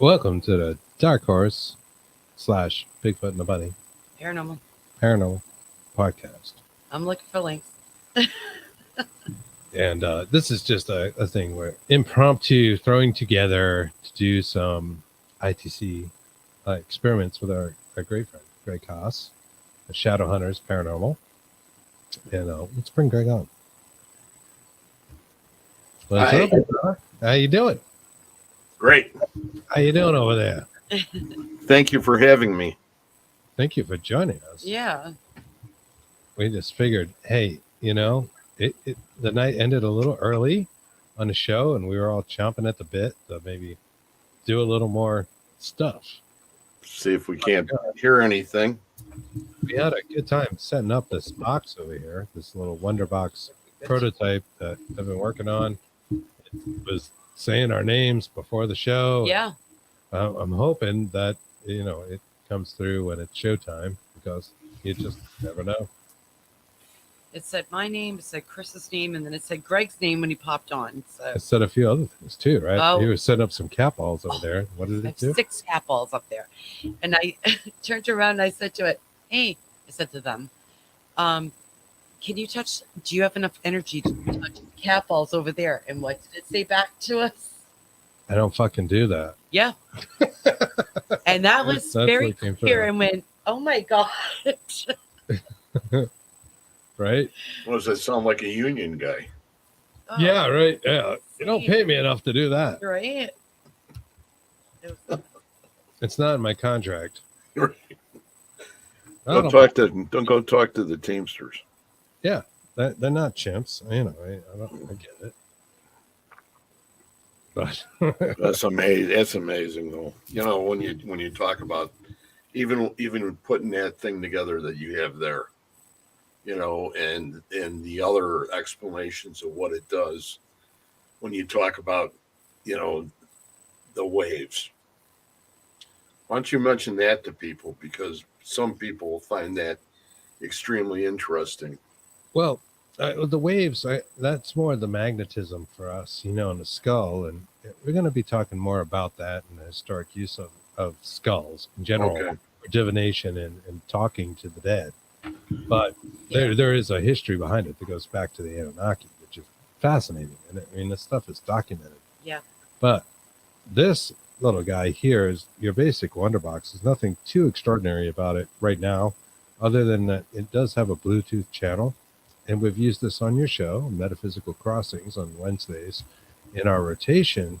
Welcome to the Dark Horse / Bigfoot and the Bunny Paranormal Podcast. I'm looking for links. And this is just a thing where impromptu throwing together to do some ITC experiments with our great friend, Greg Kos of Shadowhunters Paranormal. And let's bring Greg on. What's Hi. up? How you doing? Great. How you doing over there? Thank you for having me. Thank you for joining us. Yeah. We just figured, hey, the night ended a little early on the show, and we were all chomping at the bit to maybe do a little more stuff. See if we can't hear anything. We had a good time setting up this box over here, this little Wonder Box prototype that I've been working on. It was saying our names before the show. Yeah. I'm hoping that, it comes through when it's showtime, because you just never know. It said my name, it said Chris's name, and then it said Greg's name when he popped on. So I said a few other things too, right? Oh. He was setting up some cat balls over there. What did I it have do? 6 cat balls up there. And I turned around and I said to it, hey, I said to them, can you touch, do you have enough energy to touch the cat balls over there? And what did it say back to us? I don't fucking do that. Yeah. And that was That's very what came clear through. and went, oh my God. Right? What does that sound like a union guy? Oh, Yeah, right. Yeah. You don't pay me enough to do that. Right. It was, It's not in my contract. Right. I Don't go talk to the Teamsters. They're not chimps. I get it. But That's amazing. That's amazing, though. When you talk about even putting that thing together that you have there, and the other explanations of what it does. When you talk about, the waves. Why don't you mention that to people? Because some people find that extremely interesting. well, the waves, that's more the magnetism for us, in the skull. And we're going to be talking more about that and the historic use of skulls in general, Okay. for divination and talking to the dead. But there is a history behind it that goes back to the Anunnaki, which is fascinating. And this stuff is documented. yeah. But this little guy here is your basic Wonder Box. There's nothing too extraordinary about it right now, other than that it does have a Bluetooth channel. And we've used this on your show, Metaphysical Crossings, on Wednesdays, in our rotation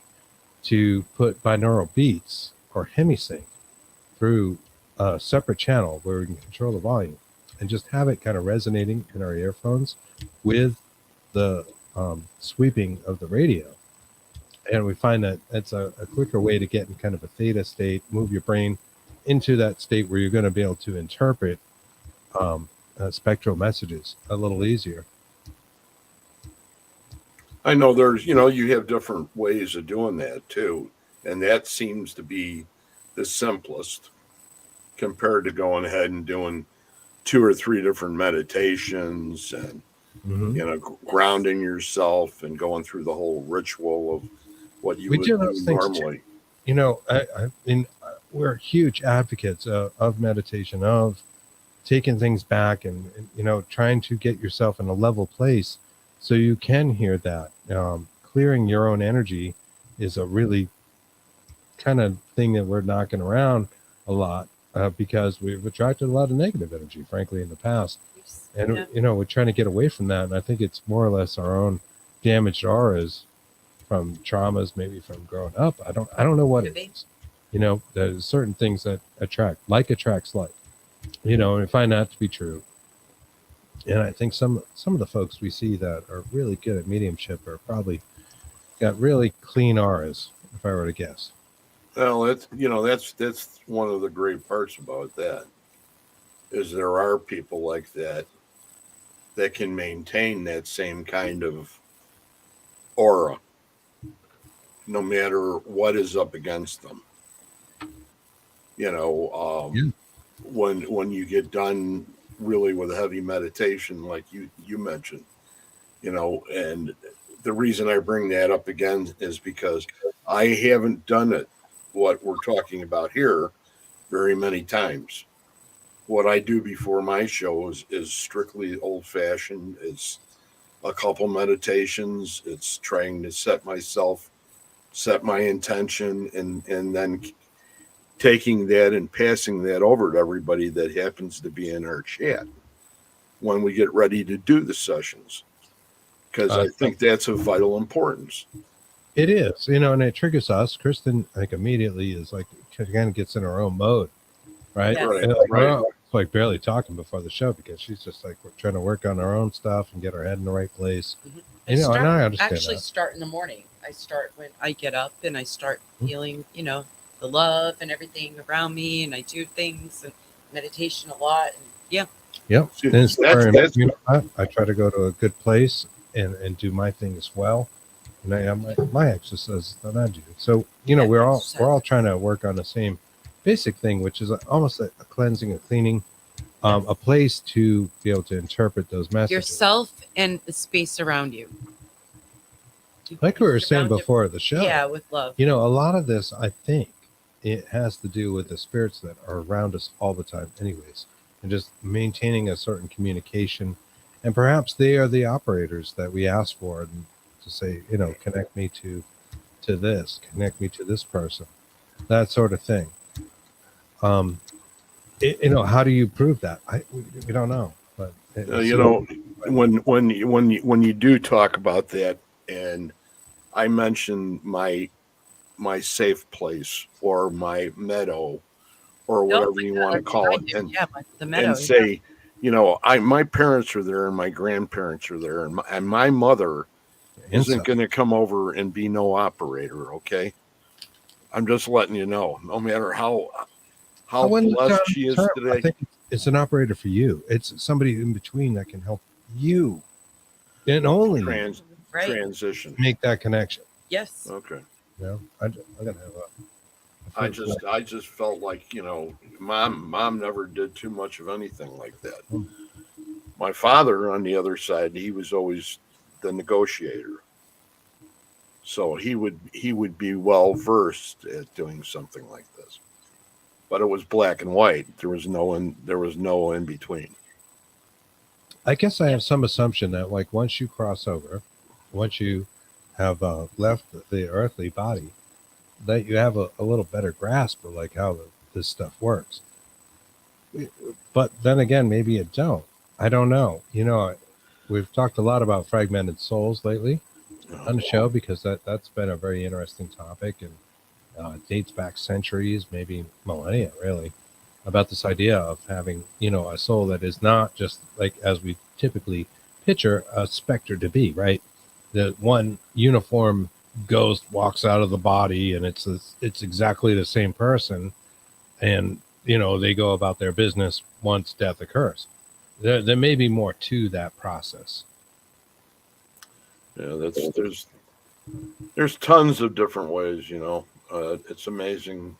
to put binaural beats or hemisync through a separate channel where we can control the volume and just have it kind of resonating in our earphones with the sweeping of the radio. And we find that it's a quicker way to get in kind of a theta state, move your brain into that state where you're going to be able to interpret spectral messages a little easier. I know there's, you have different ways of doing that too. And that seems to be the simplest compared to going ahead and doing 2 or 3 different meditations and, grounding yourself and going through the whole ritual of what you would do normally. I mean, we're huge advocates of meditation, of taking things back and trying to get yourself in a level place so you can hear that. Clearing your own energy is a really kind of thing that we're knocking around a lot because we've attracted a lot of negative energy, frankly, in the past. And, we're trying to get away from that. And I think it's more or less our own damaged auras from traumas, maybe from growing up. I don't know what it is. There's certain things that attracts like. And I find that to be true. And I think some of the folks we see that are really good at mediumship are probably got really clean auras, if I were to guess. Well, that's one of the great parts about that is there are people like that can maintain that same kind of aura no matter what is up against them. When you get done really with a heavy meditation like you mentioned, and the reason I bring that up again is because I haven't done it what we're talking about here very many times. What I do before my show is strictly old fashioned. It's a couple meditations. It's trying to set my intention, and then taking that and passing that over to everybody that happens to be in our chat when we get ready to do the sessions. Because I think that's of vital importance. It is, and it triggers us. Kristen, like, immediately is like, kind of gets in her own mode, right? Yes. Right, And, like, right. we're all, like, barely talking before the show because she's just like, we're trying to work on our own stuff and get our head in the right place. I start, and I understand actually that. start in the morning. I start when I get up and I start feeling, the love and everything around me, and I do things and meditation a lot. And yeah. Yep. See, And it's that's- very, you know, I try to go to a good place and do my thing as well. And I have my exercises that I do. So, Yeah, we're exercise. all trying to work on the same basic thing, which is almost a cleansing, a cleaning, a place to be able to interpret those messages. Yourself and the space around you. Like we were saying Surround it- before the show. Yeah, with love. A lot of this, I think, it has to do with the spirits that are around us all the time, anyways, and just maintaining a certain communication. And perhaps they are the operators that we ask for, and to say, connect me to this, connect me to this person, that sort of thing. How do you prove that? We don't know, but when you do talk about that, and I mention my safe place or my meadow or whatever you want to call it, and the meadow, and say, my parents are there and my grandparents are there, and my mother isn't going to come over and be no operator. Okay, I'm just letting you know. No matter how blessed she is today, I think it's an operator for you. It's somebody in between that can help you, and only transition, make that connection. Yes. Okay. I'm gonna have I just felt like, mom never did too much of anything like that. My father, on the other side, he was always the negotiator. So he would be well versed at doing something like this. But it was black and white. There was no in between. I guess I have some assumption that, like, once you cross over, once you have left the earthly body, that you have a little better grasp of, like, how this stuff works. But then again, maybe it don't. I don't know. We've talked a lot about fragmented souls lately on the show, because that's been a very interesting topic, and dates back centuries, maybe millennia, really, about this idea of having, a soul that is not just, like, as we typically picture a specter to be, right? The one uniform ghost walks out of the body, and it's exactly the same person, and they go about their business once death occurs. There may be more to that process. Yeah, there's tons of different ways. It's amazing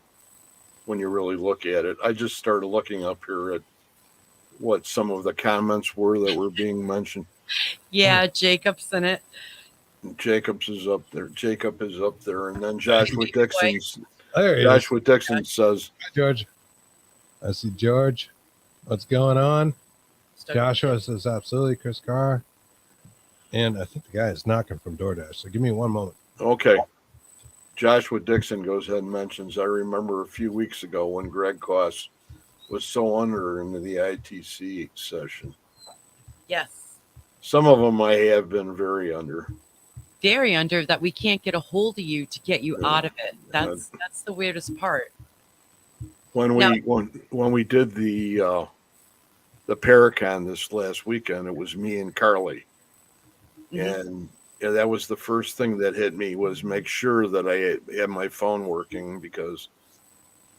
when you really look at it. I just started looking up here at what some of the comments were that were being mentioned. Yeah, Jacob's in it. Jacob is up there, and then Joshua Dixon. Joshua Dixon says, "Hi, George. I see George. What's going on?" Joshua says, "Absolutely, Chris Carr." And I think the guy is knocking from DoorDash. So give me one moment. Okay. Joshua Dixon goes ahead and mentions, I remember a few weeks ago when Greg Kos was so under into the ITC session. Yes. Some of them I have been very under. Very under, that we can't get a hold of you to get you out of it. That's the weirdest part. When we did the Paracon this last weekend, it was me and Carly. And that was the first thing that hit me, was make sure that I had my phone working, because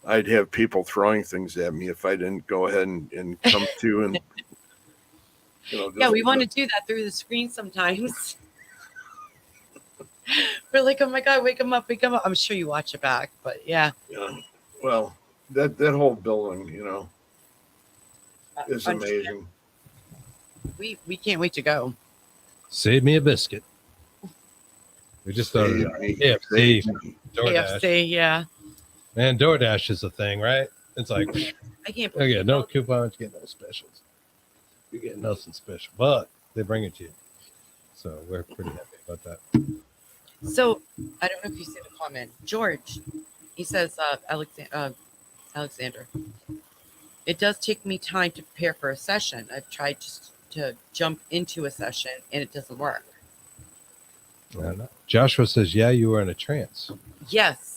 I'd have people throwing things at me if I didn't go ahead and come to and we want to do that through the screen sometimes. We're like, oh my God, wake them up. I'm sure you watch it back, but yeah. Yeah. Well, that whole building, is amazing. We can't wait to go. Save me a biscuit. We just started AFC. AFC, yeah. Man, DoorDash is a thing, right? It's like, I can't you believe get no coupons, you get no specials. You get nothing special, but they bring it to you. So we're pretty happy about that. So I don't know if you see the comment. George, he says, Alexander, it does take me time to prepare for a session. I've tried just to jump into a session and it doesn't work. And Joshua says, yeah, you were in a trance. Yes.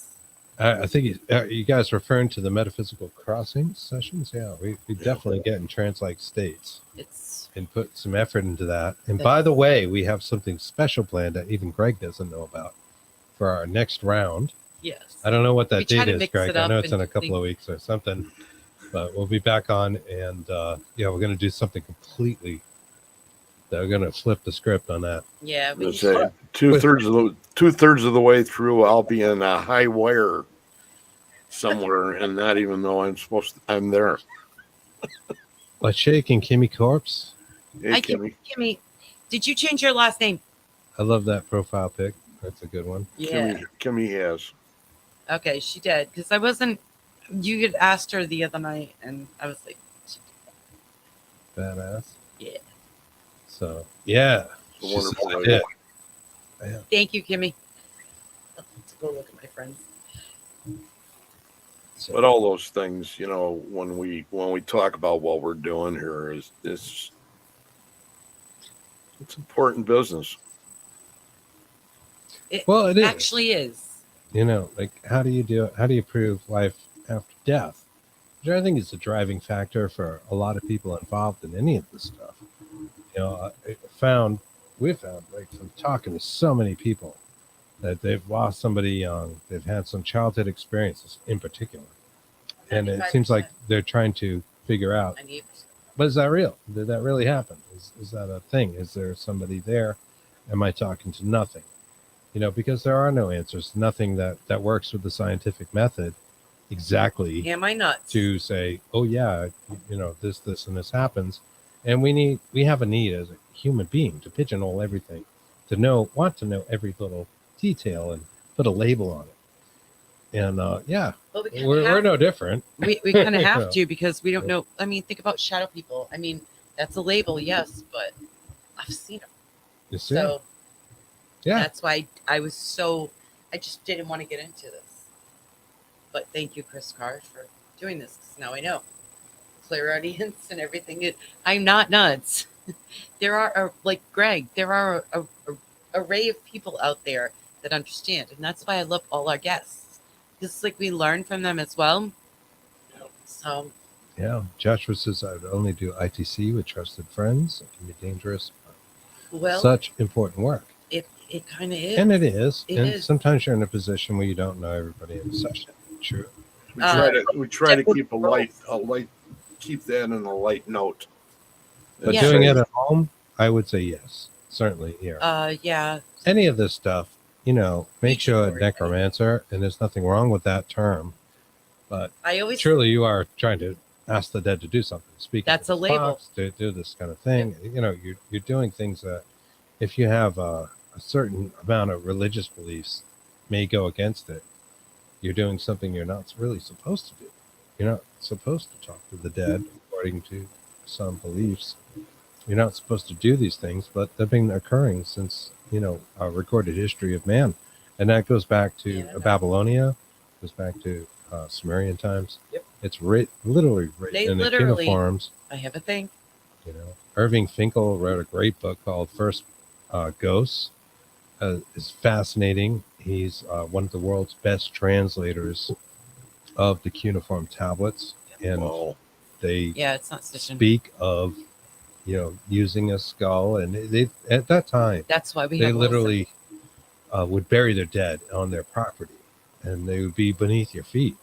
I think you guys referring to the metaphysical crossing sessions. Yeah, we definitely get in trance-like states. It's And put some effort into that. And by the way, we have something special planned that even Greg doesn't know about for our next round. yes. I don't know what We that try date to is, mix Greg. it I up know it's in and a couple think- of weeks or something, but we'll be back on, and yeah, we're going to do something completely. That we're going to flip the script on that. Yeah, we Let's just, say two-thirds of the way through, I'll be in a high wire somewhere, and not even know I'm there. But shaking Kimmy Corpse. Hey, Hi, Kimmy. Kimmy, did you change your last name? I love that profile pic. That's a good one. Yeah. Kimmy has. Okay, she did because I wasn't. You had asked her the other night, and I was like, Badass. yeah. So yeah, It's a she wonderful said I lady. did. Yeah. Thank you, Kimmy. Let's go look at my friends. So, But all those things, when we talk about what we're doing here, it's important business. well, it is. Actually is. Like how do you prove life after death? Which I think is the driving factor for a lot of people involved in any of this stuff. We've found like from talking to so many people that they've lost somebody young, they've had some childhood experiences in particular, and it seems like they're trying to figure out, 98%. but is that real? Did that really happen? Is that a thing? Is there somebody there? Am I talking to nothing? Because there are no answers, nothing that works with the scientific method exactly Am I nuts? to say, oh yeah, this and this happens. And we have a need as a human being to pigeonhole everything, want to know every little detail and put a label on it. And yeah, Well, we kinda we're have- no different. we kind of have Yeah. to because we don't know. I mean, think about shadow people. I mean, that's a label, yes, but I've seen them. You see? So Yeah. that's why I just didn't want to get into this. But thank you, Chris Carr, for doing this because now I know. Clear audience and everything. I'm not nuts. There are, like Greg, there are a array of people out there that understand. And that's why I love all our guests. Because like we learn from them as well. So Yeah. Joshua says I would only do ITC with trusted friends. It can be dangerous. well, Such important work. it kind of is. And it is. It and is. sometimes you're in a position where you don't know everybody in the session. True. We try to keep keep that in a light note. But Yeah. doing it at home, I would say yes. Certainly here. Yeah. Any of this stuff, makes you a Sure. necromancer, and there's nothing wrong with that term. But I always truly, you are trying to ask the dead to do something. Speak. That's into a this label. box, to do this kind of thing. You're doing things that, if you have a certain amount of religious beliefs, may go against it. You're doing something you're not really supposed to do. You're not supposed to talk to the dead, according to some beliefs. You're not supposed to do these things, but they've been occurring since a recorded history of man, and that goes back to Yeah. Babylonia, goes back to Sumerian times. Yep. It's literally written They in the literally- cuneiforms. I have a thing. Irving Finkel wrote a great book called First Ghosts. It's fascinating. He's one of the world's best translators of the cuneiform tablets, and Wow. they Yeah, it's not session. speak of using a skull, and they at that time That's why we they have Wilson. literally would bury their dead on their property, and they would be beneath your feet.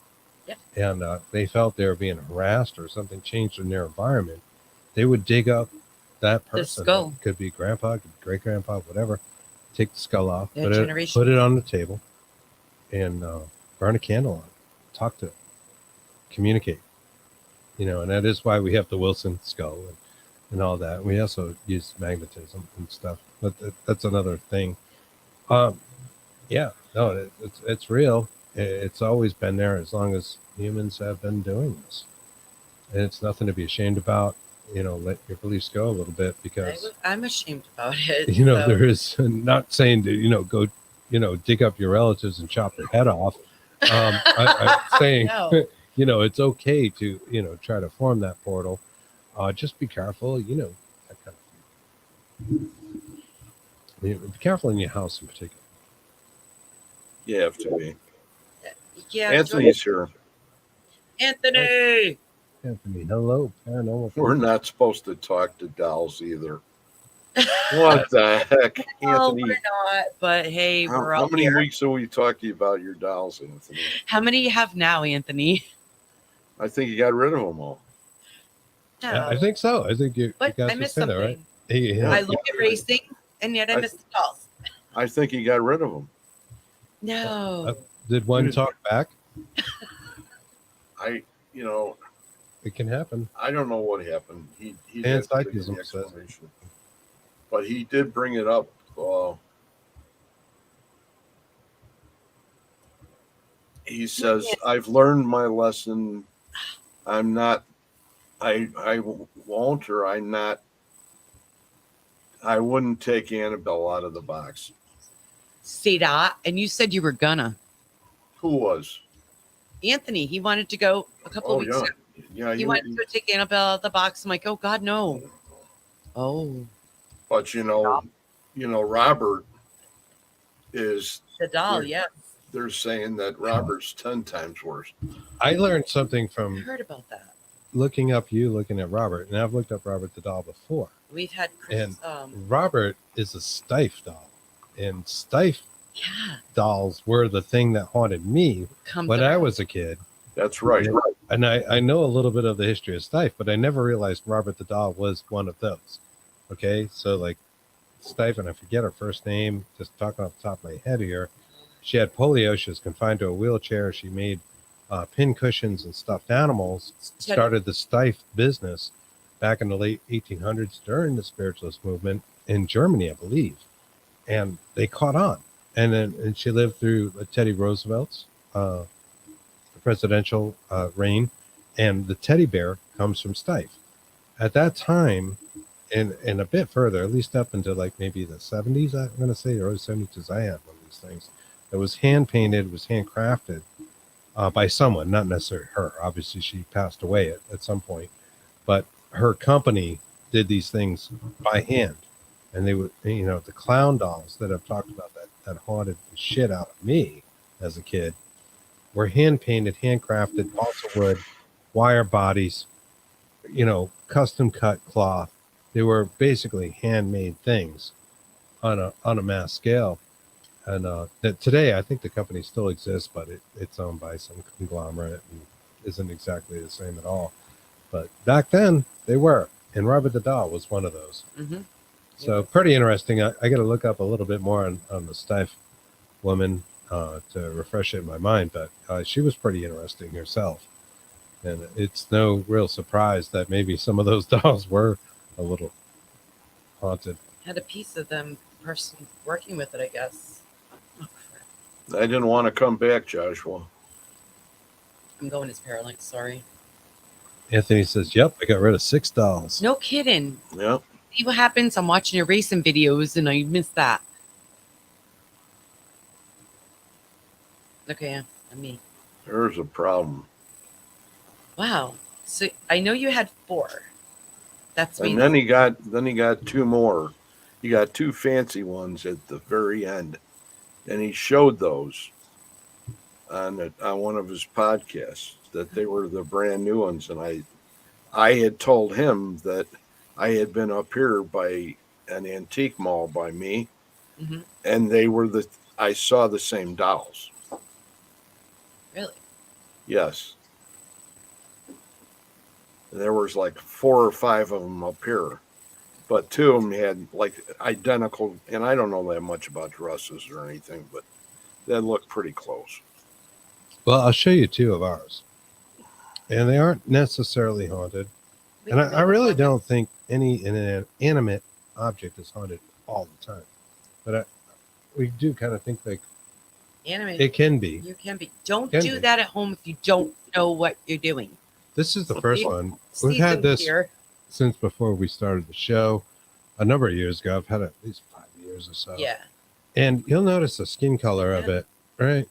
Yeah. And they felt they were being harassed or something changed in their environment. They would dig up that person. skull. It could be grandpa, could be great grandpa, whatever. Take the skull off, Their put generation. it on the table, and burn a candle on it. Talk to it, communicate. And that is why we have the Wilson skull and all that. We also use magnetism and stuff, but that's another thing. Yeah, no, it's real. It's always been there as long as humans have been doing this. And it's nothing to be ashamed about. Let your beliefs go a little bit because, I'm ashamed about it. there is not saying to, go, dig up your relatives and chop their head off. I'm saying, No. it's okay to, try to form that portal. Just be careful, that kind of thing. Be careful in your house in particular. You have to be. Yeah. Anthony's here. Anthony. Anthony, hello, paranormal. We're not supposed to talk to dolls either. What the heck, No, Anthony? we're not. But hey, we're How out many here. weeks have we talked to you about your dolls, Anthony? How many you have now, Anthony? I think you got rid of them all. No. I think so. I think you But guys I just missed said that, something. right? Yeah. I look at racing, and yet I missed the calls. I think you got rid of them. No. Did one talk back? It can happen. I don't know what happened. He And didn't give psychism the says. explanation. But he did bring it up. He says, "I've learned my lesson. I'm not. I won't, or I'm not. I wouldn't take Annabelle out of the box." See that? And you said you were gonna. Who was? Anthony, he wanted to go a couple of weeks ago. Yeah. He wanted to go take Annabelle out of the box. I'm like, oh God, no. Oh. But Robert is The doll, They're- yes. they're saying that Robert's 10 times worse. I learned something I from heard about that. looking at Robert, and I've looked up Robert the doll before. We've had Chris. And Robert is a Stife doll, and Stife Yeah. dolls were the thing that haunted me when I was a kid. That's right. And I know a little bit of the history of Stife, but I never realized Robert the doll was one of those. Okay, so like Stife, and I forget her first name, just talking off the top of my head here. She had polio. She was confined to a wheelchair. She made pin cushions and stuffed animals. Started the Stife business back in the late 1800s during the spiritualist movement in Germany, I believe. And they caught on. And she lived through Teddy Roosevelt's presidential reign. And the teddy bear comes from Stife. At that time, and a bit further, at least up into like maybe the 70s, I'm going to say, early 70s, because I had one of these things. It was hand painted, was handcrafted by someone, not necessarily her. Obviously, she passed away at some point, but her company did these things by hand. And they would, the clown dolls that I've talked about that haunted the shit out of me as a kid were hand painted, handcrafted, balsa wood, wire bodies, custom cut cloth. They were basically handmade things on a mass scale. And that today, I think the company still exists, but it's owned by some conglomerate and isn't exactly the same at all. But back then, they were. And Robert the Doll was one of those. Mm-hmm. So pretty interesting. I got to look up a little bit more on the Stife woman to refresh it in my mind. But she was pretty interesting herself. And it's no real surprise that maybe some of those dolls were a little haunted. Had a piece of them person working with it, I guess. Oh, crap. I didn't want to come back, Joshua. I'm going as Parallax, sorry. Anthony says, yep, I got rid of 6 dolls. No kidding. Yeah. See what happens? I'm watching your racing videos and I missed that. Okay, I'm me. There's a problem. Wow. So I know you had 4. That's me. And then he got 2 more. He got 2 fancy ones at the very end. And he showed those on one of his podcasts that they were the brand new ones. And I had told him that I had been up here by an antique mall by me, Mm-hmm. and I saw the same dolls. Really? Yes. There was like 4 or 5 of them up here, but 2 of them had like identical, and I don't know that much about dresses or anything, but they looked pretty close. Well, I'll show you 2 of ours. And they aren't necessarily haunted. And I really don't think any inanimate object is haunted all the time. But we do kind of think like Animated. It can be. You can be. Don't Can do be. that at home if you don't know what you're doing. This is the first See? one. We've had Seasoned this here. since before we started the show. A number of years ago. I've had it at least 5 years or so. Yeah. And you'll notice the skin color of it, right?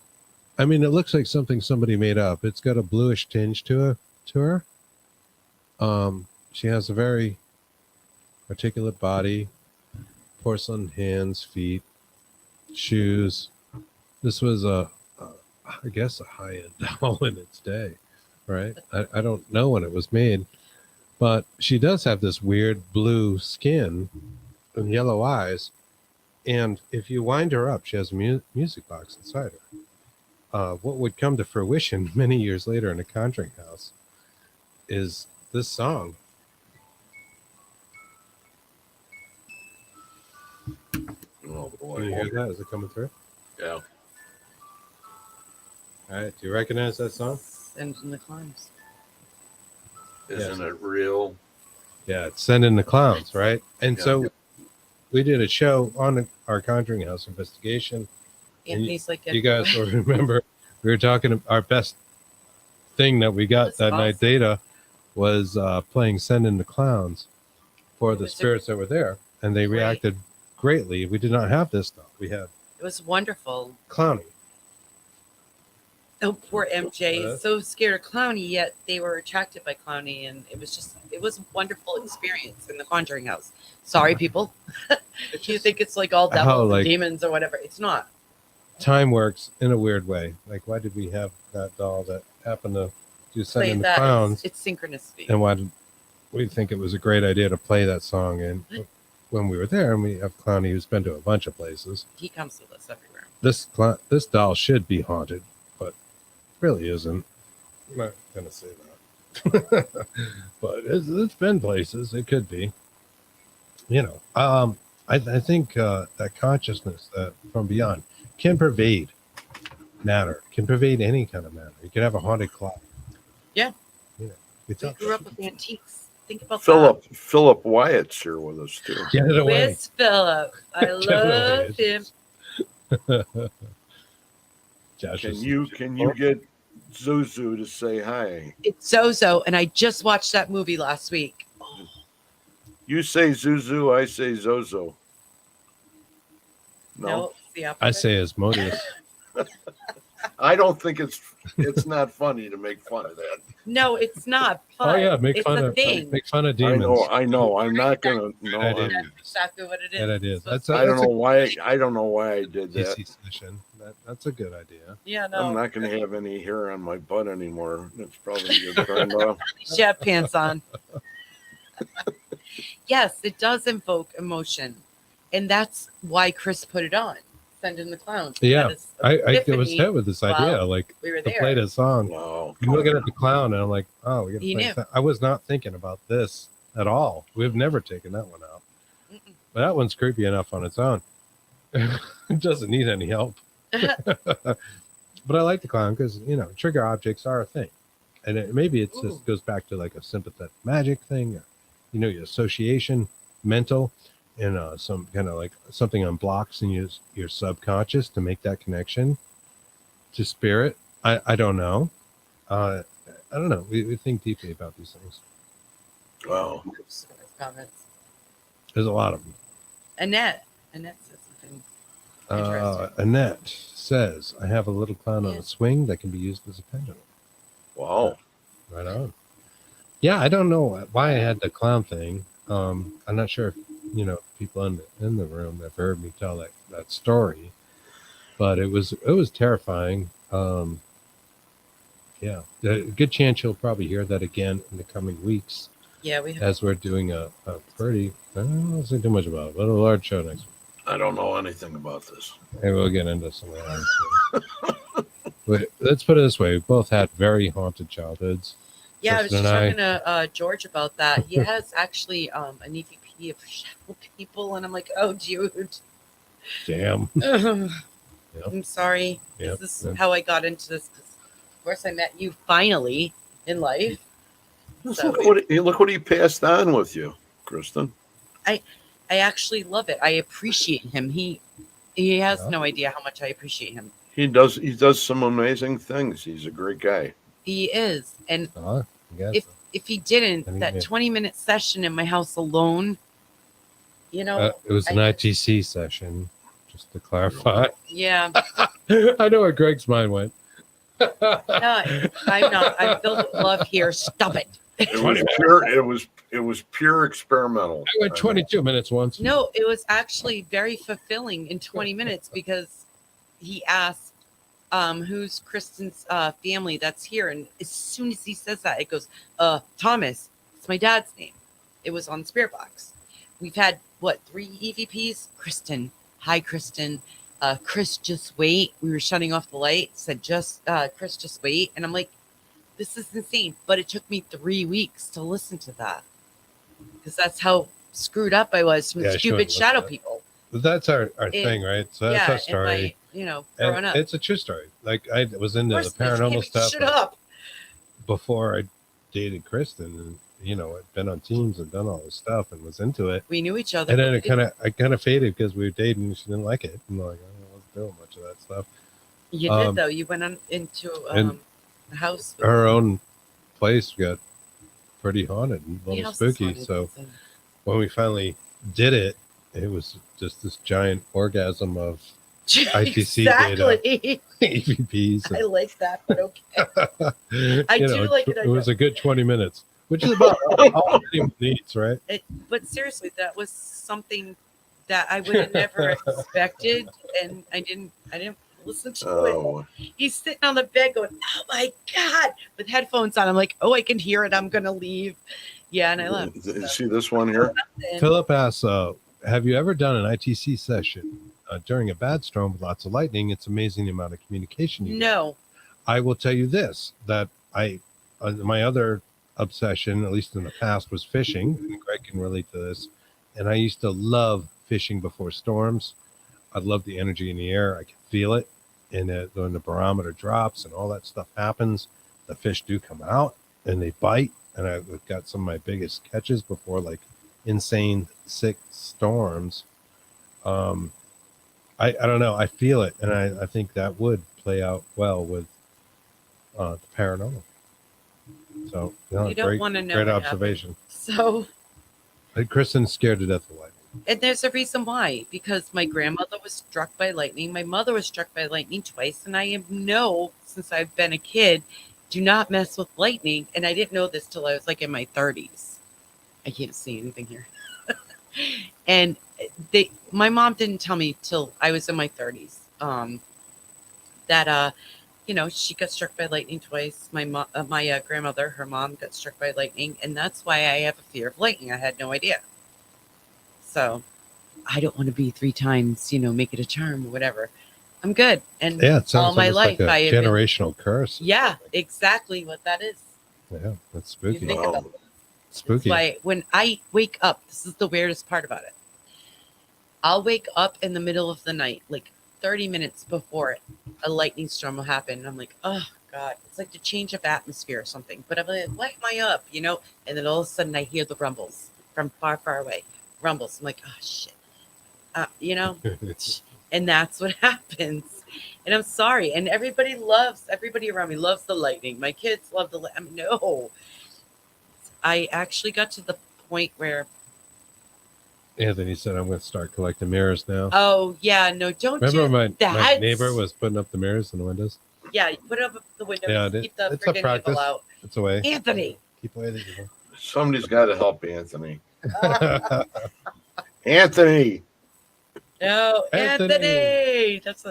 I mean, it looks like something somebody made up. It's got a bluish tinge to her. She has a very articulate body, porcelain hands, feet, shoes. This was I guess a high-end doll in its day, right? I don't know when it was made, but she does have this weird blue skin and yellow eyes. And if you wind her up, she has a music box inside her. What would come to fruition many years later in a Conjuring house is this song. Oh boy. Can you hear that? Is it coming through? Yeah. All right. Do you recognize that song? And in the climbs. Isn't it real? Yeah, it's Sending the Clowns, right? And Yeah. so we did a show on our Conjuring house investigation. Anthony's like, You guys will remember we were talking about our best thing that we got That's that night awesome. data was playing Sending the Clowns for the Was it- spirits that were there. And they Great. reacted greatly. We did not have this stuff. We had it was wonderful. Clowny. Oh, poor MJ, Uh, so scared of Clowny, yet they were attracted by Clowny, and it was a wonderful experience in the Conjuring house. Sorry, people. You think it's like all How, devils like- and demons or whatever. It's not. Time works in a weird way. Like, why did we have that doll that happened to do Play Sending the that. Clowns? It's synchronicity. And why did we think it was a great idea to play that song? And when we were there, and we have Clowny who's been to a bunch of places, He comes with us everywhere. this doll should be haunted, but really isn't. I'm not gonna say that. But it's been places. It could be. I think that consciousness that from beyond can pervade matter, can pervade any kind of matter. You could have a haunted clock. Yeah. We We talked grew up with antiques. Think about Philip Wyatt's here with us too. Get it that. away. Where's Philip? I love him. Josh Can is- you get Zuzu to say hi? It's Zozo, and I just watched that movie last week. You say Zuzu, I say Zozo. No, it's the opposite. I say Asmodeus. I don't think it's not funny to make fun of that. No, it's not. Oh But yeah, make it's fun a of thing. demons. I know. I'm not gonna. No, I did. That's exactly what it is. That it is. It's That's I don't know why. I don't know why I did that. DC session. That's a good idea. Yeah, no. I'm not gonna have any hair on my butt anymore. It's probably a good trend off. You should have pants on. Yes, it does invoke emotion, and that's why Chris put it on. Send in the clowns. Yeah, That is I was epiphany. hit with this idea, Wow. like We were to play there. this song. Wow. I'm looking at the clown, and I'm like, oh, we got to He play knew. that. I was not thinking about this at all. We've never taken that one out, Mm-mm. but that one's creepy enough on its own. It doesn't need any help. But I like the clown because trigger objects are a thing, and maybe it Ooh. just goes back to like a sympathetic magic thing, or, your association, mental, and some kind of like something unblocks in your subconscious to make that connection to spirit. I don't know. I don't know. We think deeply about these things. Wow. Comments. There's a lot of them. Annette said something. Interesting. Annette says, I have a little clown on a Yes. swing that can be used as a pendulum. Wow. Right on. Yeah, I don't know why I had the clown thing. I'm not sure if people in the room have heard me tell that story, but it was terrifying. Yeah, a good chance you'll probably hear that again in the coming weeks Yeah, we have. as we're doing a pretty. I don't want to say too much about it, but a large show next week. I don't know anything about this. And we'll get into some of that. But let's put it this way: we both had very haunted childhoods. Yeah, I was Kristen just and talking to George about that. He has actually an EVP of shadow people, and I'm like, oh, dude. Damn. I'm sorry. Yep. This is how I got into this. 'Cause of course, I met you finally in life. So- Look what he passed on with you, Kristen. I actually love it. I appreciate him. He has Yeah. no idea how much I appreciate him. He does some amazing things. He's a great guy. He is. And I guess. if he didn't, I mean, that yeah. 20-minute session in my house alone, you know, It was an I- ITC session, just to clarify. yeah. I know where Greg's mind went. No, I'm not. I'm filled with love here. Stop it. It was pure. It was pure experimental. I went 22 minutes once. No, it was actually very fulfilling in 20 minutes because he asked, who's Kristen's family that's here? And as soon as he says that, it goes, Thomas. It's my dad's name. It was on Spirit Box. We've had, 3 EVPs? Kristen. Hi, Kristen. Chris, just wait. We were shutting off the light. Said, Chris, just wait. And I'm like, this is insane. But it took me 3 weeks to listen to that. Because that's how screwed up I was from stupid shadow people. But that's our thing, right? So that's our story. Growing up. It's a true story. Like I was into the Of course, paranormal stuff Shut up. before I dated Kristen, and I'd been on teams and done all this stuff and was into it. We knew each other. And then I kind of faded because we were dating and she didn't like it. I'm like, I wasn't doing much of that stuff. You did though. You went into the house. Her own place got pretty haunted and a The little house is spooky. haunted, So when we finally did it, it was just this giant orgasm of ITC data, exactly. EVPs. I like that, but okay. I do like it. It was a good 20 minutes, which is about all anyone needs, right? But seriously, that was something that I would have never expected, and I didn't listen to it. He's sitting on the bed going, "Oh my god!" with headphones on. I'm like, "Oh, I can hear it. I'm gonna leave." Yeah, and I left. See this one here? Philip asks, have you ever done an ITC session during a bad storm with lots of lightning? It's amazing the amount of communication you get. No. I will tell you this, that my other obsession, at least in the past, was fishing, and Greg can relate to this. And I used to love fishing before storms. I love the energy in the air. I can feel it. And when the barometer drops and all that stuff happens, the fish do come out and they bite. And I've got some of my biggest catches before like insane sick storms. I don't know. I feel it. And I think that would play out well with the paranormal. So You don't want to know. Great what observation. happened. So, Kristen's scared to death of lightning. and there's a reason why, because my grandmother was struck by lightning. My mother was struck by lightning twice. And I know since I've been a kid, do not mess with lightning. And I didn't know this till I was like in my 30s. I can't see anything here. And my mom didn't tell me till I was in my 30s that she got struck by lightning twice. My grandmother, her mom, got struck by lightning, and that's why I have a fear of lightning. I had no idea. So I don't want to be 3 times, make it a charm or whatever. I'm good. And Yeah, it sounds all my life, like a I have generational curse. Yeah, exactly what that is. Yeah, that's You spooky. think about it. Spooky. That's why when I wake up, this is the weirdest part about it. I'll wake up in the middle of the night, like 30 minutes before a lightning storm will happen. And I'm like, oh God, it's like the change of atmosphere or something. But I'm like, why am I up? And then all of a sudden I hear the rumbles from far, far away. Rumbles. I'm like, oh shit. And that's what happens. And I'm sorry. And everybody around me loves the lightning. My kids love the lightning. No. I actually got to the point where. Anthony said, I'm going to start collecting mirrors now. Oh, yeah. No, don't Remember do that. my neighbor was putting up the mirrors in the windows? Yeah, you put it up the window. Yeah, Keep the it's a friggin' practice. evil out. It's a way. Anthony. Keep away the evil. Somebody's got to help Anthony. Anthony. No, Anthony. That's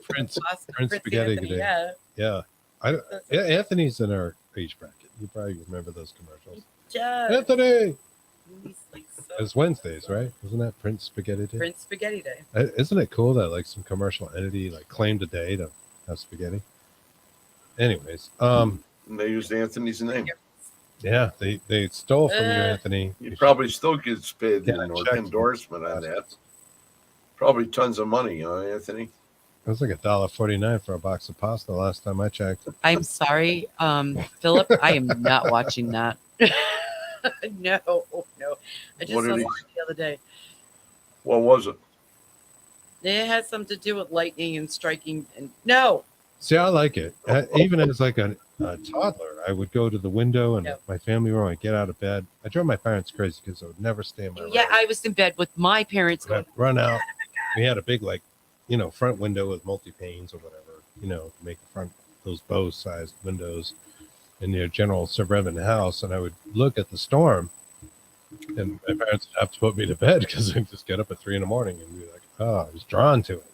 Prince Prince Spaghetti. Anthony, Yeah. yeah. Yeah, Anthony's in our age bracket. You probably remember those commercials. Yeah. Anthony! He's like so It's Wednesdays, right? Isn't that Prince Spaghetti Day? Prince Spaghetti Day. Isn't it cool that like some commercial entity like claimed a day to have spaghetti? Anyways, They used Anthony's name. yeah, they stole from you, Anthony. You probably still get paid Yeah, an check. endorsement on that. Probably tons of money, Anthony? It was like $1.49 for a box of pasta last time I checked. I'm sorry, Philip. I am not watching that. No. I just What saw did it he- the other day. What was it? It has something to do with lightning and striking. And no, See, I like it. Even as like a toddler, I would go to the window and No. my family room. I'd get out of bed. I drove my parents crazy because I would never stay in my room. yeah, I was in bed with my parents I'd run out. We had a big front window with multi panes or whatever, to make the front those bow sized windows in your general suburban house. And I would look at the storm, and my parents would have to put me to bed because I'd just get up at 3 a.m. and be like, oh, I was drawn to it.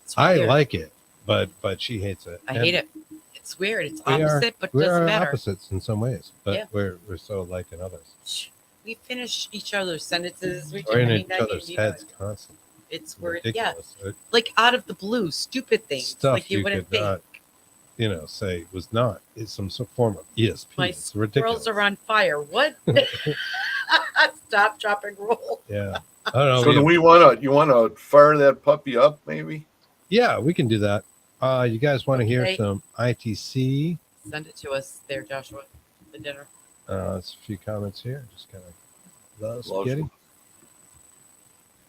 It's I weird. like it, but she hates it. I And hate it. It's weird. It's we are- opposite, but we doesn't are matter. opposites in some ways, but Yeah. we're so alike in others. We finish each other's sentences. We We're in I mean, each that- other's you know, heads constantly. It's where, yeah, Ridiculous. like out of the blue, stupid things Stuff like you you wouldn't could think. not, say was not. It's some form of ESP. My It's ridiculous. Girls are on fire. What? Stop, drop, and roll. Yeah. I don't know. So do you want to fire that puppy up maybe? Yeah, we can do that. You guys want to hear Okay. some ITC? Send it to us there, Joshua. The dinner. There's a few comments here. Just kind of love Love spaghetti. some.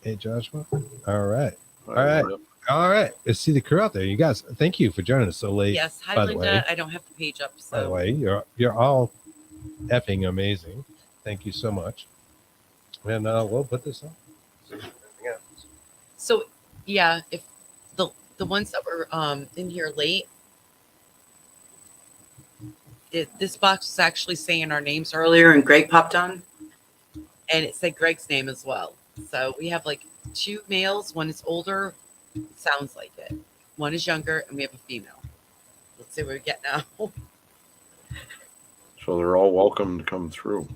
Hey, Joshua. All right. All right. All right. Let's see the crew out there. You guys, thank you for joining us so late. Yes. Hi, by the Linda. way. I don't have the page up. So. By the way, you're all effing amazing. Thank you so much. And we'll put this on. See if anything happens. So, yeah, if the ones that were in here late, this box was actually saying our names earlier, and Greg popped on, and it said Greg's name as well. So we have like 2 males. One is older, sounds like it. One is younger, and we have a female. Let's see what we get now. So they're all welcome to come through.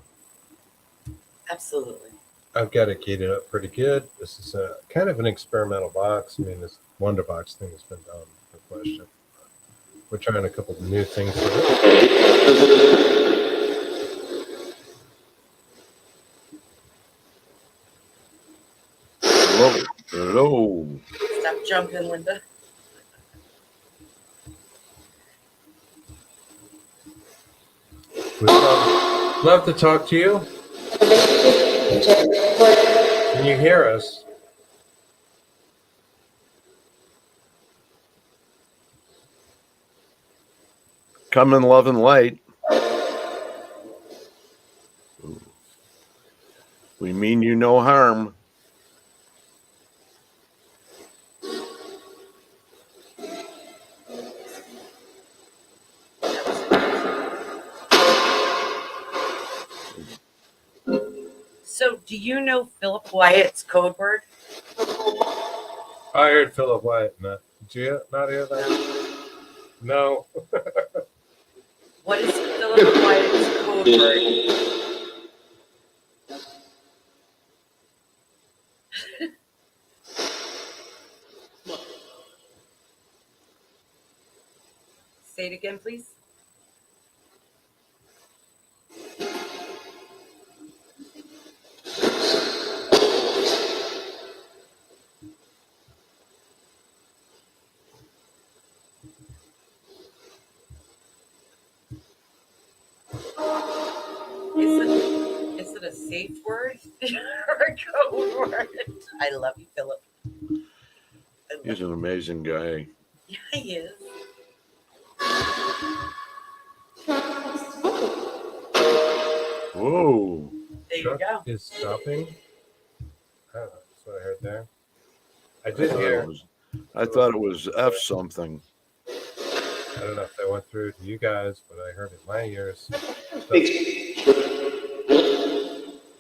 Absolutely. I've got it gated up pretty good. This is a kind of an experimental box. I mean, this Wonder Box thing has been done for question. We're trying a couple of new things with it. Hello. Stop jumping, Linda. We'd love to talk to you. Can you hear us? Come in love and light. We mean you no harm. So, do you know Philip Wyatt's code word? I heard Philip Wyatt. Did you not hear that? No. What is Philip Wyatt's code word? Say it again, please. Is it a safe word or a code word? I love you, Philip. He's an amazing guy. Yeah, he is. Whoa. There you Truck go. is stopping. Oh, that's what I heard there. I I did thought hear. it was F something. I don't know if that went through to you guys, but I heard it in my ears.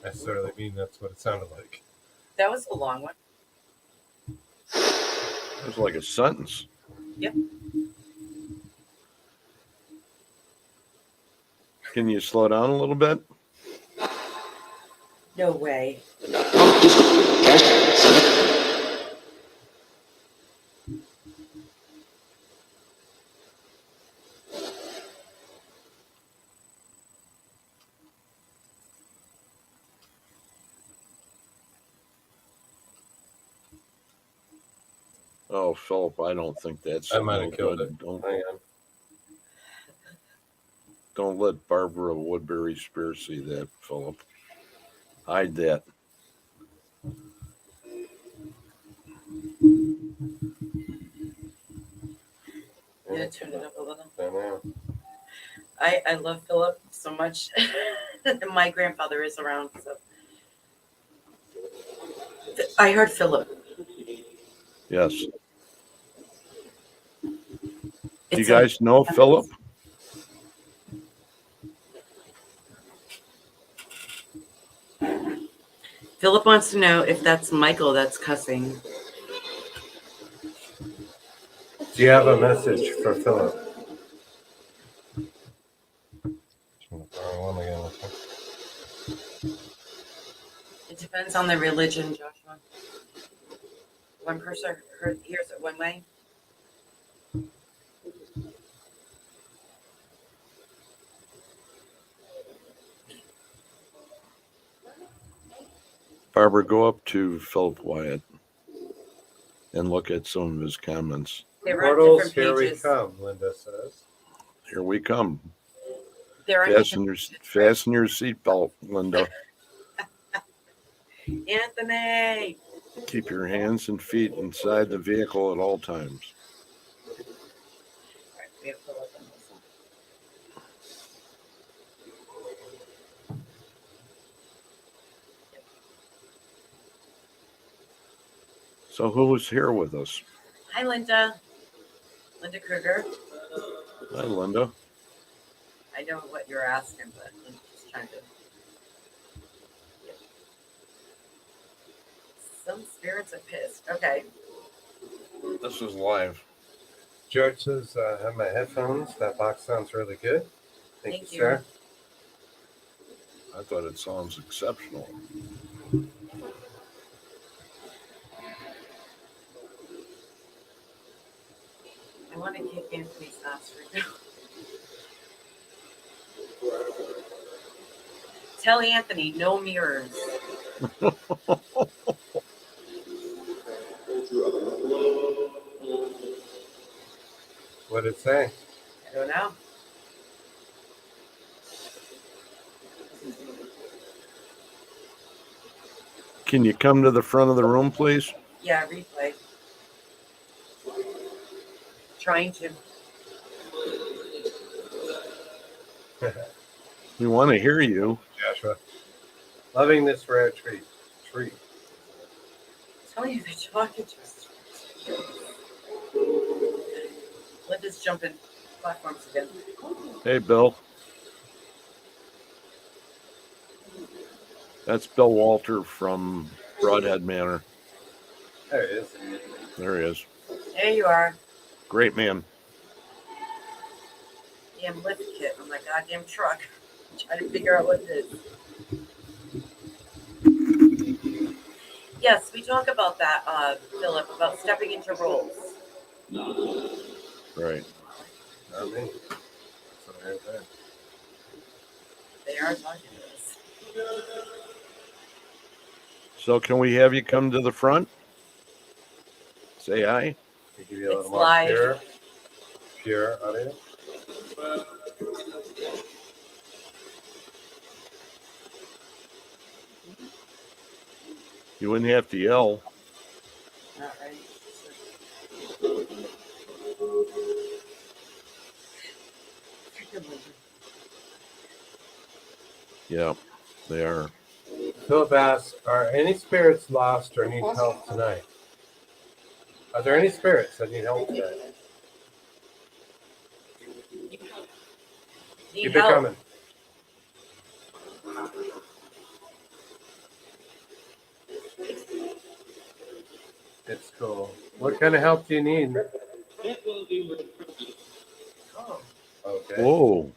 Necessarily mean that's what it sounded like. That was a long one. It was like a sentence. Yep. Can you slow down a little bit? No way. Oh, Philip, I don't think that's. I might have killed good. it. Don't, Hang on. don't let Barbara Woodbury Spears see that, Philip. Hide that. I'm gonna turn it up a little. I know. I love Philip so much. My grandfather is around, so I heard Philip. Yes. Do you It's guys know Philip? Philip wants to know if that's Michael that's cussing. Do you have a message for Philip? It depends on the religion, Joshua. One person hears it one way. Barbara, go up to Philip Wyatt and look at some of his comments. They're on Portals, different here pages. we come, Linda says. Here we come. They're on Fasten your, different pages. fasten your seatbelt, Linda. Anthony. Keep your hands and feet inside the vehicle at all times. All right, we have Philip on this one. So who was here with us? Hi, Linda. Linda Kruger. Hi, Linda. I know what you're asking, but I'm just trying to. Some spirits are pissed. Okay. This is live. George says, I have my headphones. That box sounds really good. Thank you, Thank you. sir. I thought it sounds exceptional. I want to kick Anthony's ass right now. Tell Anthony, no mirrors. What did it say? I don't know. Can you come to the front of the room, please? Yeah, replay. Trying to. We want to hear you. Joshua. Loving this rare treat. Tell you that talking to us. Linda's jumping platforms again. Hey, Bill. That's Bill Walter from Broadhead Manor. There it is. There he is. There you are. Great man. Damn lift kit on my goddamn truck. I'm trying to figure out what it is. Yes, we talk about that, Philip, about stepping into roles. Right. Not me. That's what I heard there. They are talking to us. So can we have you come to the front? Say hi. To give you a little It's more live. pure audio. You wouldn't have to yell. Not right. Yeah, they are. Philip asks, are any spirits lost or need help tonight? Are there any spirits that need help today? Need Keep help. it coming. It's cool. What kind of help do you need? Oh, Okay. Whoa.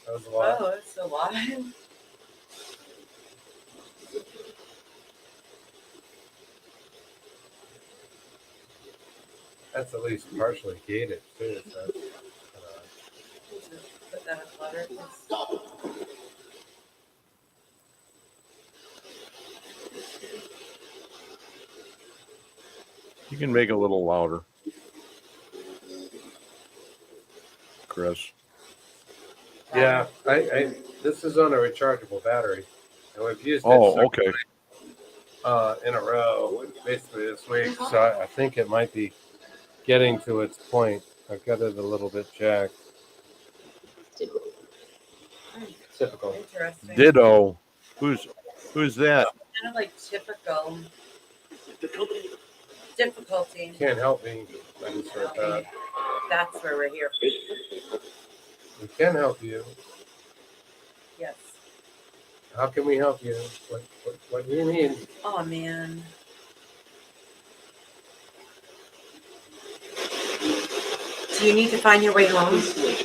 That was a lot. oh, it's a lot. That's at least partially gated too. So, Put that in flutter. You can make it a little louder, Chris. yeah, I this is on a rechargeable battery, and we've used it. Oh, several okay. in a row, basically this week. So I think it might be getting to its point. I've got it a little bit jacked. Typical. Interesting. Ditto. Who's that? Kind of like typical. Difficulty. Can't help me. I just heard that. That's where we're here. We can help you. Yes. How can we help you? What do you need? Oh man. Do you need to find your way home? Listen.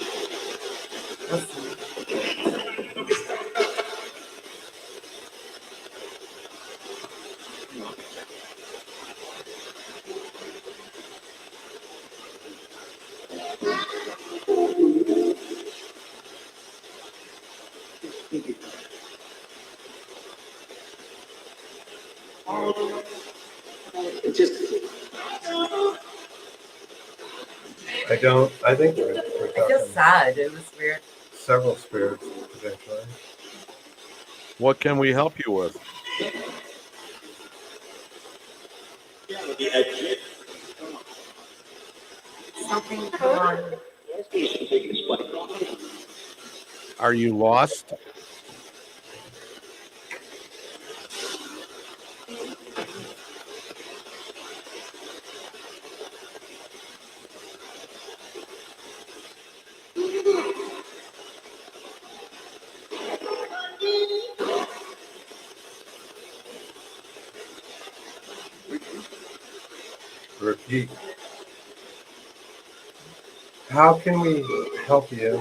I think we're I feel talking sad. It was weird. several spirits potentially. What can we help you with? Something on. Are you lost? Repeat. How can we help you?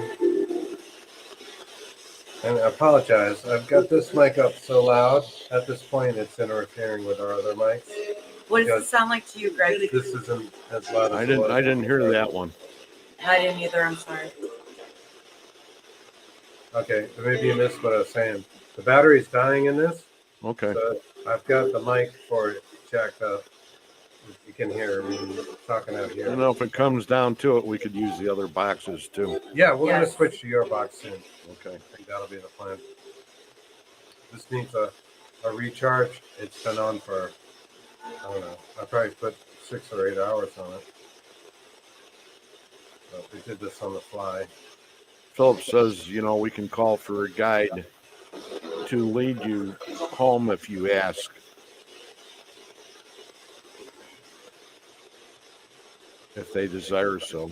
And I apologize. I've got this mic up so loud. At this point, it's interfering with our other mics. What does it sound like to you, Greg? This isn't as loud as I it was. didn't hear that one. I didn't either. I'm sorry. Okay, so maybe you missed what I was saying. The battery's dying in this. Okay. So I've got the mic for it jacked up. You can hear me talking out here. You know, if it comes down to it, we could use the other boxes too. Yeah, we're going to Yes. switch to your box soon. Okay. I think that'll be the plan. This needs a recharge. It's been on for, I don't know, I probably put 6 or 8 hours on it. So we did this on the fly. Philip says, you know, we can call for a guide to lead you home if you ask. If they desire so.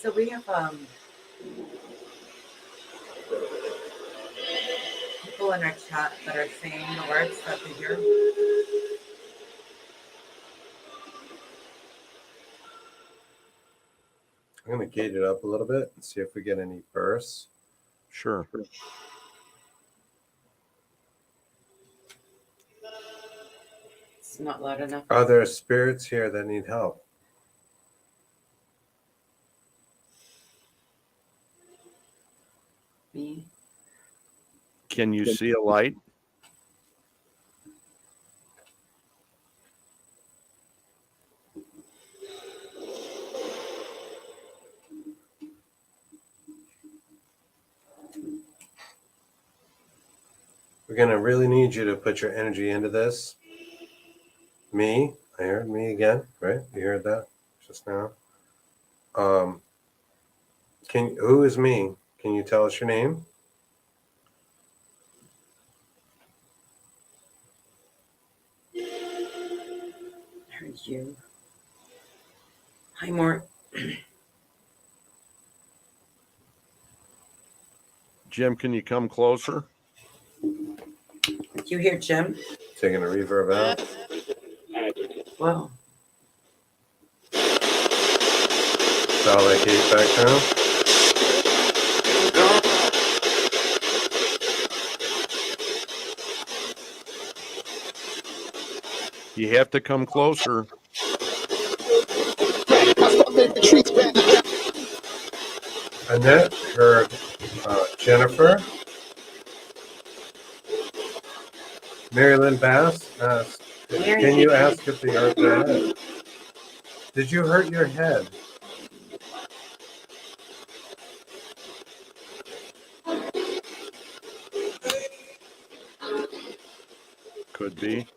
So we have people in our chat that are saying the words that they hear. I'm going to gauge it up a little bit and see if we get any bursts. Sure. It's not loud enough. Are there spirits here that need help? Me. Can you see a light? We're going to really need you to put your energy into this. Me, I heard me again, right? You heard that just now. Who is me? Can you tell us your name? I heard you. Hi, Mort. Jim, can you come closer? Do you hear Jim? Taking a reverb out. Wow. Dial that gate back down. You have to come closer. Annette heard Jennifer. Mary Lynn Bass asked, can you ask if they hurt their head? Did you hurt your head? Could be.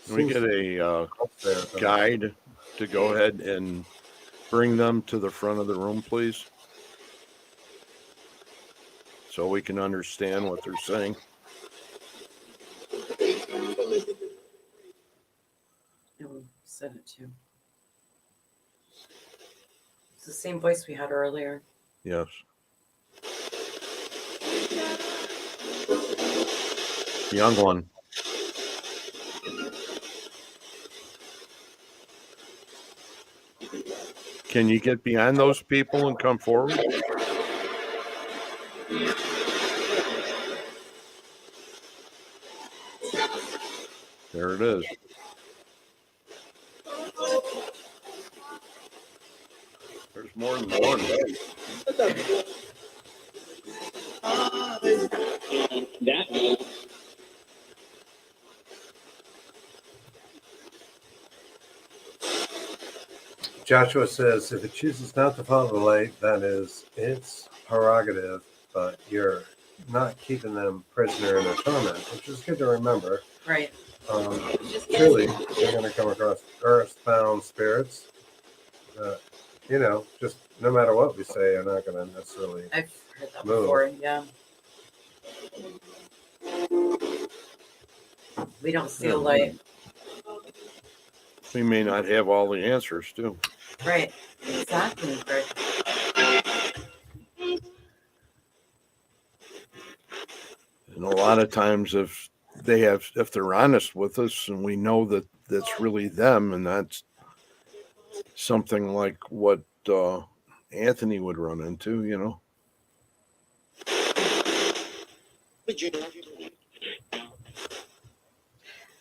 Can we get a guide to go ahead and bring them to the front of the room, please? So we can understand what they're saying. Said it too. It's the same voice we had earlier. Yes. Young one. Can you get behind those people and come forward? There it is. There's more than one. Joshua says, if it chooses not to follow the light, that is its prerogative, but you're not keeping them prisoner in a torment, which is good to remember. Right. Truly, you're going to come across earthbound spirits that, just no matter what we say, are not going to necessarily I've heard that move. before. Yeah. We don't see a light. We may not have all the answers, too. Right. Exactly, Greg. And a lot of times if they're honest with us and we know that that's really them, and that's something like what Anthony would run into, I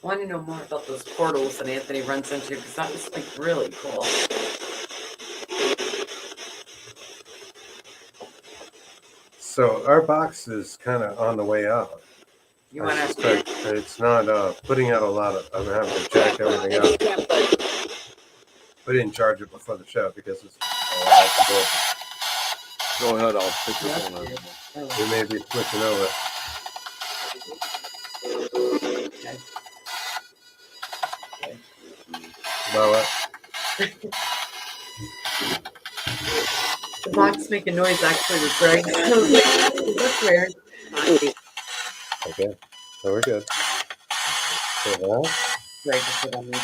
want to know more about those portals that Anthony runs into, because that was like really cool. So our box is kind of on the way out. You want to? suspect it's not putting out a lot of. I'm having to jack everything up. We didn't charge it before the show because it's. Go ahead, I'll pick this one up. We may be switching over. Okay. About what? The box making noise actually with Greg. That's weird. Okay, so we're good. So now, Greg just put on maybe.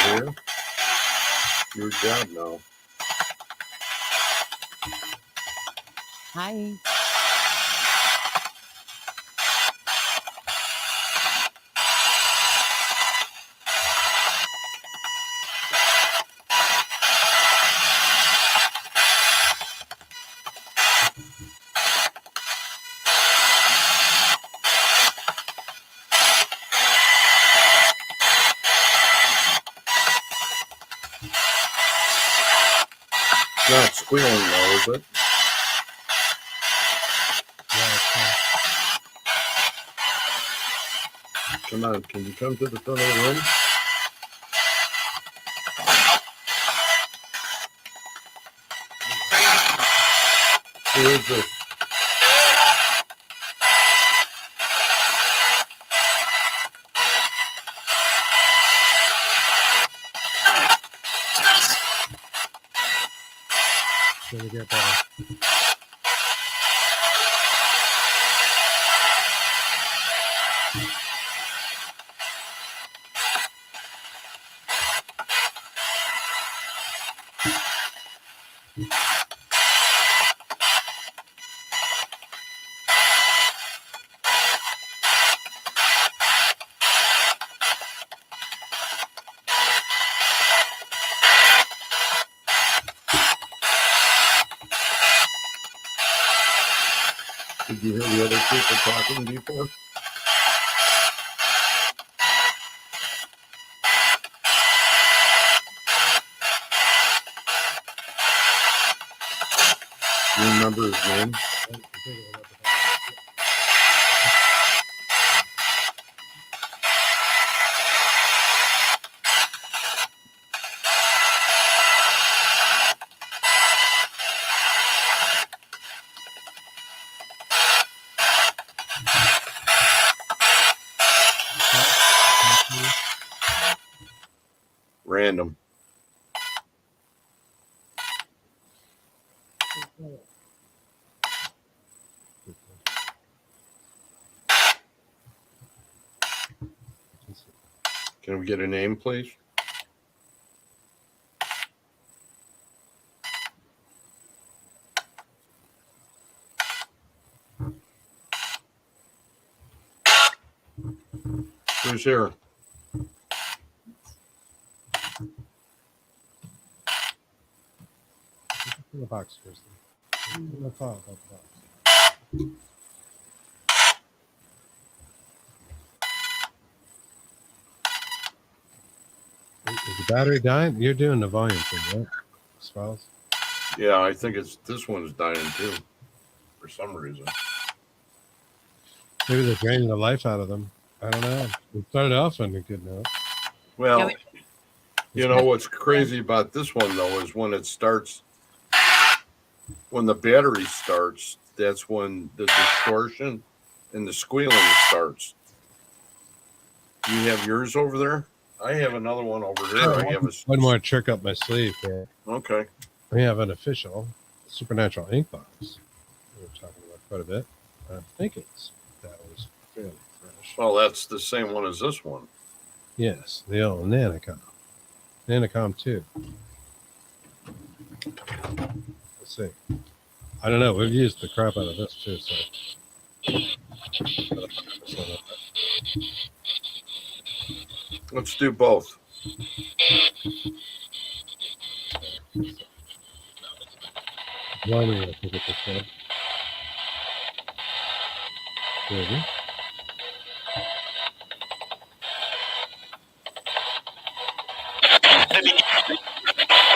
Here. Your job now. Hi. Not squealing though, is it? Come on, can you come to the front of the room? Who is this? gonna get better. Did you hear the other people talking before? Do you remember his name? Random. Can we get a name, please? Who's here? In the box, Kristen. In the file, the box. Is the battery dying? You're doing the volume thing, right? Swells. Yeah, I think this one's dying too, for some reason. Maybe they're draining the life out of them. I don't know. We started off on a good note. Well, you know what's crazy about this one though is when it starts, when the battery starts, that's when the distortion and the squealing starts. Do you have yours over there? I have another one over there. I have one more trick up my sleeve here. Okay. We have an official supernatural ink box. We were talking about quite a bit. I think that was fairly fresh. Well, that's the same one as this one. Yes, the old Nanicom. Nanicom 2. Let's see. I don't know. We've used the crap out of this too, so. Let's do both. Why do we have to get this one? Maybe.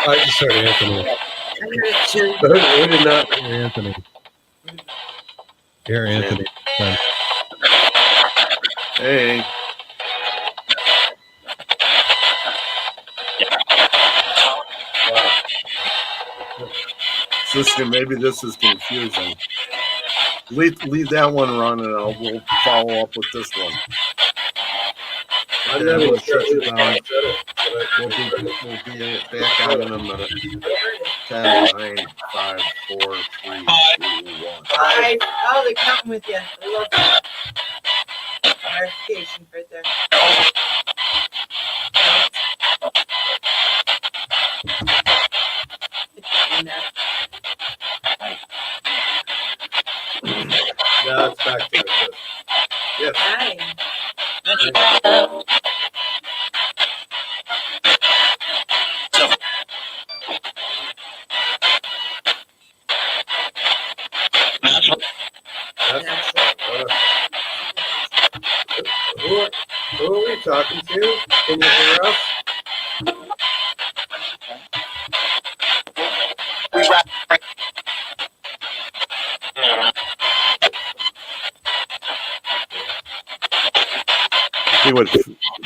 I just heard Anthony. We did not. Anthony. Here, Anthony. Hey. Maybe this is confusing. Leave that one run, and we'll follow up with this one. I'm not even sure it down. We'll be back out in a minute. 10, 9, 5, 4, 3, 2, 1. 5. Oh, they're counting with you. I love that. Verification right there. No, it's back to it. Yes. Hi. Who are we talking to? Can you hear us?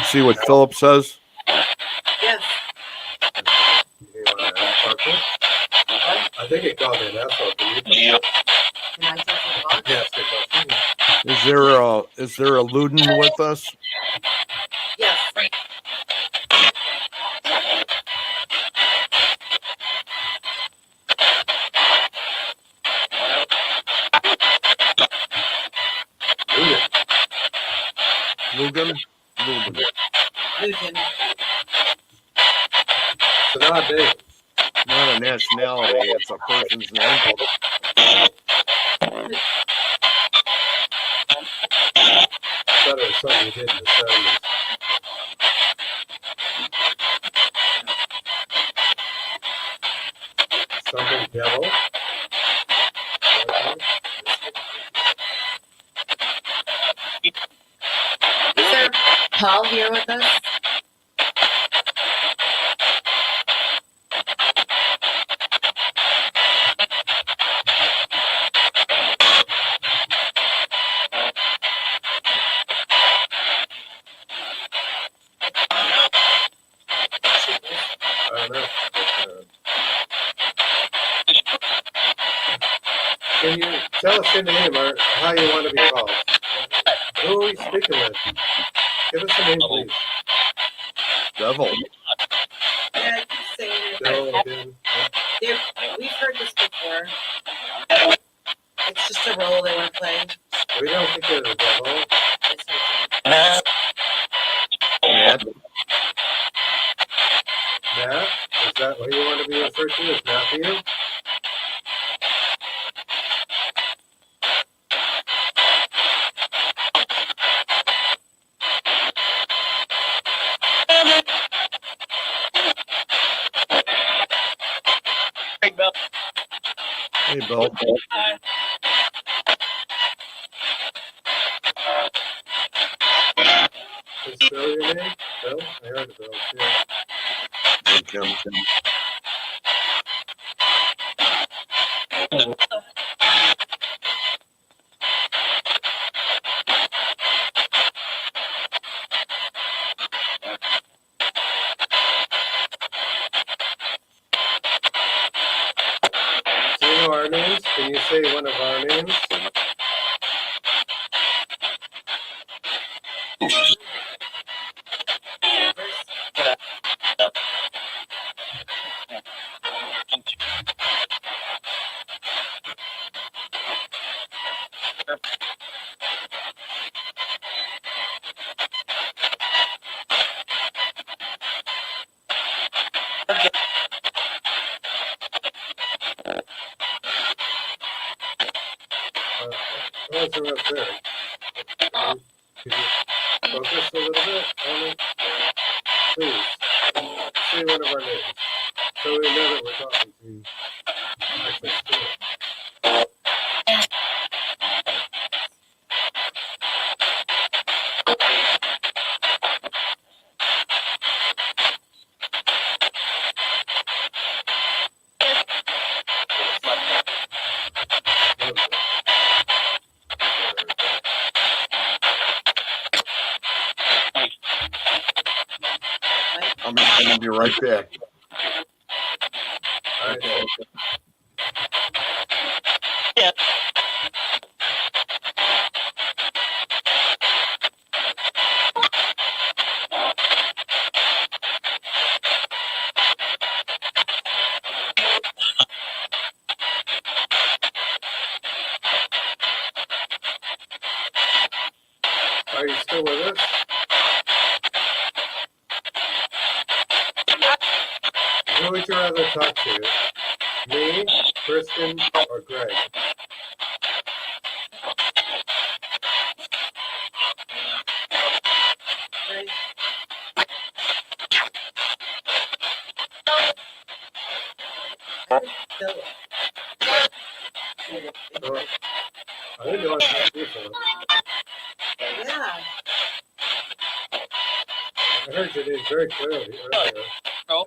See what Philip says? Yes. I think it called me an asshole. Can I touch the box? Yes, Is there a Luden with us? Yes. Lugan? Lugan. It's an odd name. Not a nationality, it's a person's name. I thought it was something you did in the 70s. Something devil. Paul here with us? I don't know. Can you tell us your name or how you want to be called? Who are we speaking with? Give us a name, please. Devil. Yeah, I keep saying it. Bill again. We've heard this before. It's just a role they want to play. We don't think you're the devil. Matt. Matt? Is that what you want to be referred to as Matthew? Hey, Bill. Is Bill your name? Bill? I heard of Bill too. Hey, Kim. Do you know our names? Can you say one of our names? Those are up there. Could you focus a little bit on it? Please, say one of our names. So we know that we're talking to access to it. I'm gonna be right back. All right. Are you still with us? Who would you rather talk to? Me, Kristen, or Greg? Right? Philip. Well, I think you want to talk to you, Philip. Yeah. I heard your name very clearly earlier. Oh.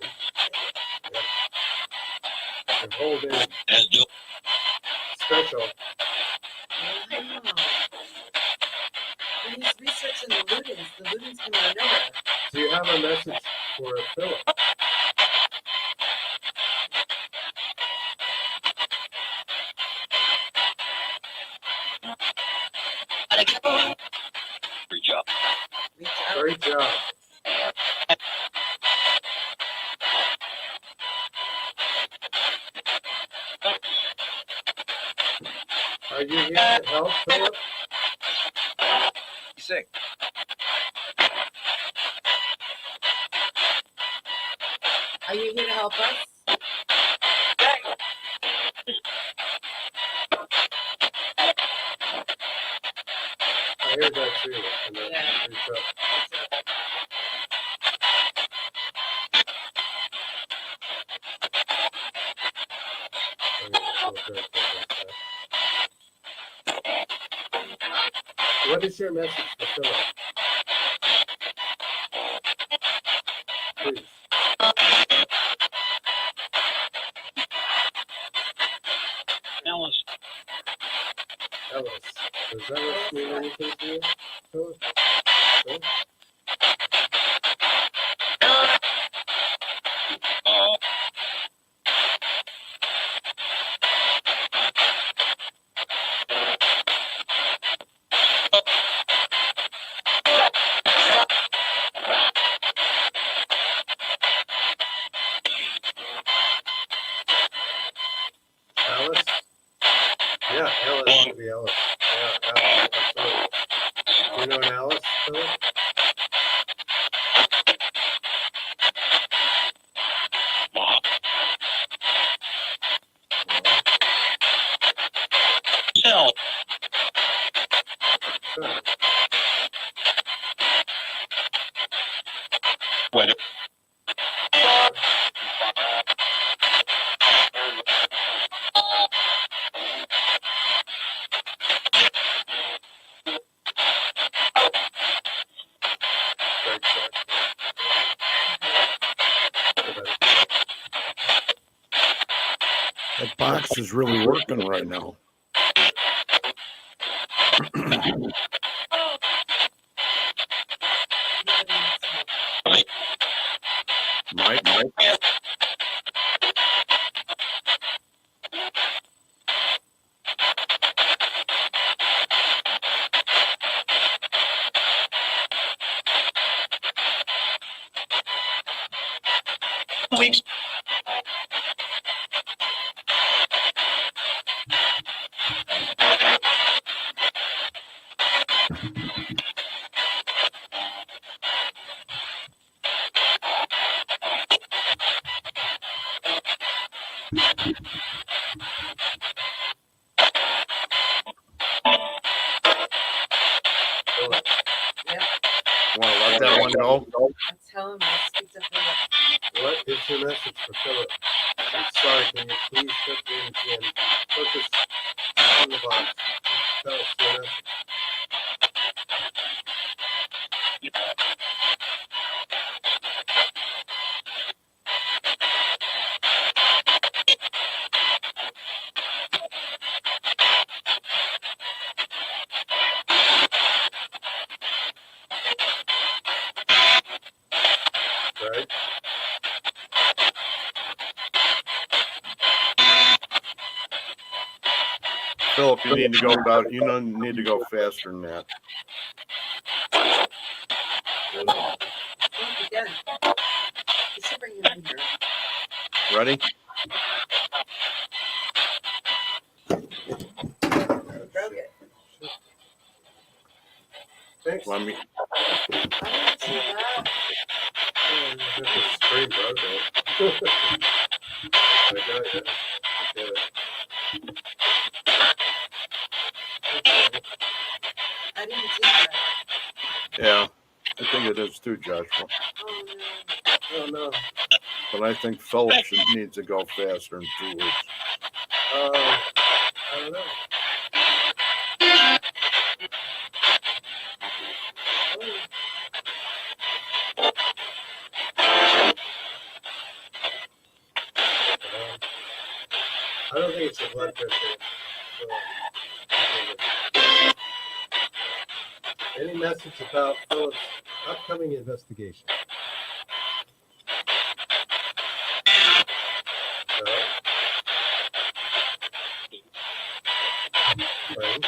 Yeah. Your whole name. Special. Wow. When he's researching the Ludens come out of nowhere. Do you have a message for Philip? Great job. Reach out. Great job. Are you here to help, Philip? Sick. Are you here to help us? I heard that too. And then Yeah. reach up. What is your message to Philip? please. Alice. Ellis. Does Ellis mean anything to you? Philip? No? Alice? Yeah, Alice would be Alice. Yeah, absolutely. Do you know an Alice, Philip? Cell. Sure. Weather. Great start. That box is really working right now. Mike. Weeks. Philip, Want to let that one go? I'm telling him, I speak to Philip. what is your message for Philip? I'm sorry, can you please put the in focus on the box? Tell us your message. Right? Philip, you need to go about. You know, need to go faster than that. Philip, again. You should bring him in here. Ready? Broke it. Thanks. Let me. I didn't do that. Oh, you got the screen broke it. I got you. Get it. Okay. I didn't do that. Yeah, I think it is too, Joshua. Oh no. Oh no. But I think Philip needs to go faster in 2 weeks. I don't know. I don't think it's the blood pressure. So, any message about Philip's upcoming investigation? No? Frank?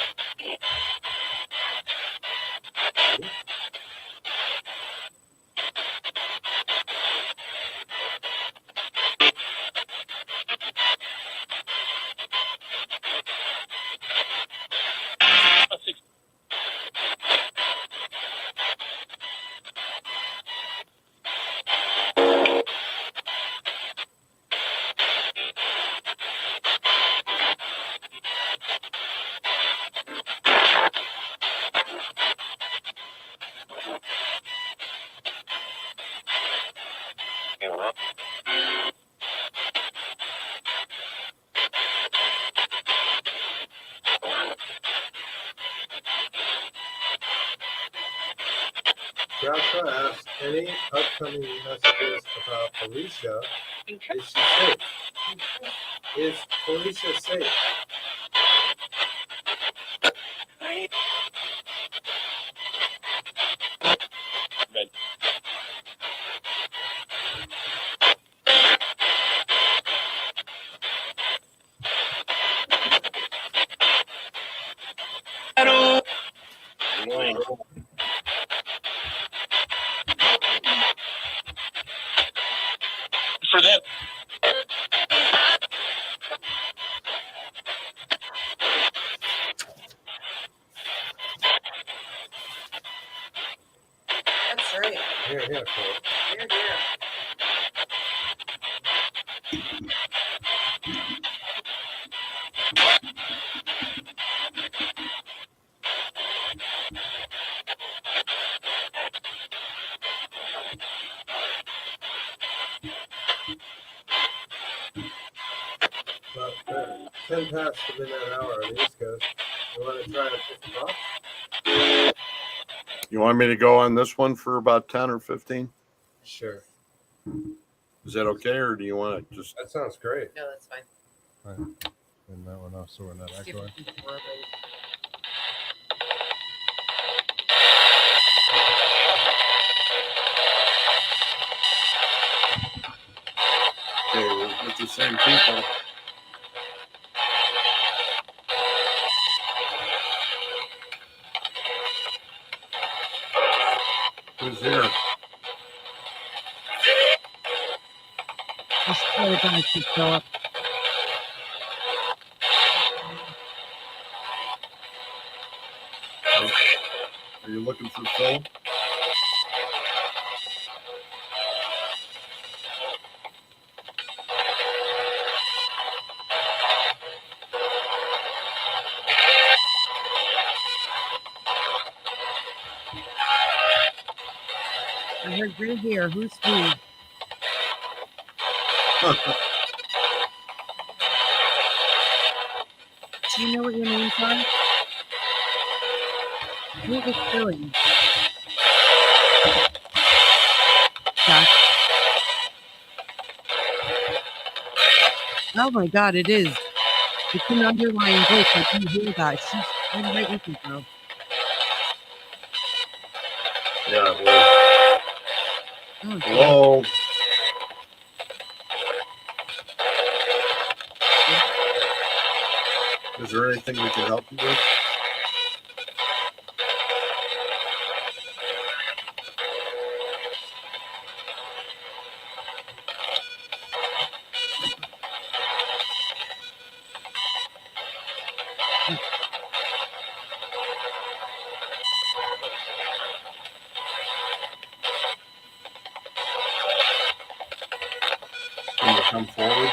Joshua asked, any upcoming messages about Felicia? Is she safe? Is Felicia safe? Red. For them. That's right. Here, Cole. Here, here. About 10 past the midnight hour on the East Coast. You want to try at 50 bucks? You want me to go on this one for about 10 or 15? Sure. Is that okay, or do you want to just? That sounds great. No, that's fine. And that one off so we're not See if echoing. we can corroborate. Okay, we're with the same people. Who's here? Just play it back to Philip. Are you looking for Phil? I heard you're here. Who's who? Do you know what your names are? What was doing? Jack. Oh my God, it is. It's an underlying voice. I can hear that. She's right with you, bro. Yeah, it was. Oh, God. Hello. Is there anything we can help you with? Can you come forward?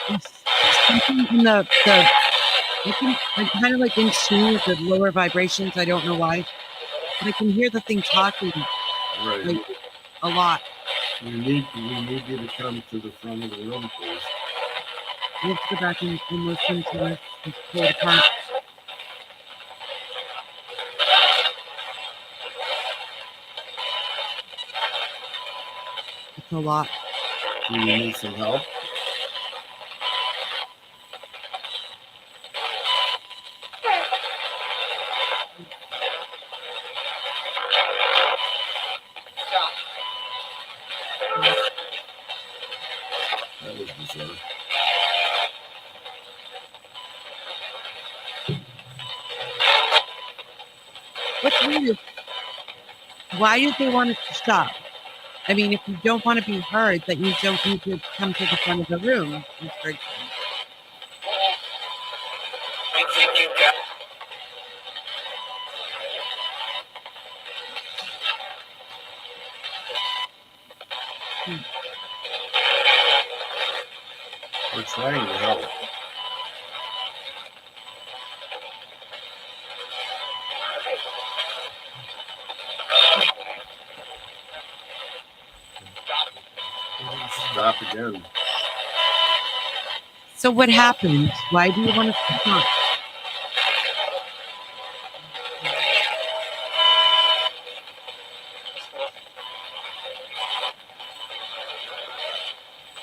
It's something in I'm kind of like in tune with the lower vibrations. I don't know why, but I can hear the thing talking Right. like a lot. We need you to come to the front of the room, please. I have to go back and listen to it and pull it apart. It's a lot. Do you need some help? That was bizarre. What's weird is why did they want us to stop? I mean, if you don't want to be heard, that you don't need to come to the front of the room. It's very- We're trying to help. again. So what happened? Why do you want to stop?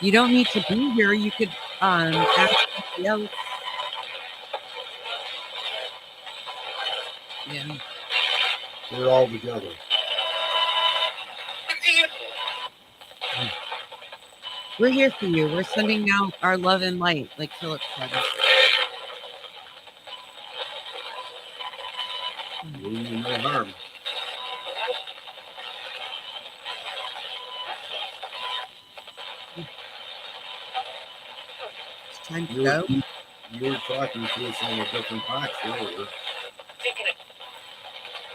You don't need to be here. You could ask somebody else. Yeah. We're all together. We're here for you. We're sending out our love and light, like Philip said. Mean you no harm. It's time to You go. were talking to us on a different box earlier.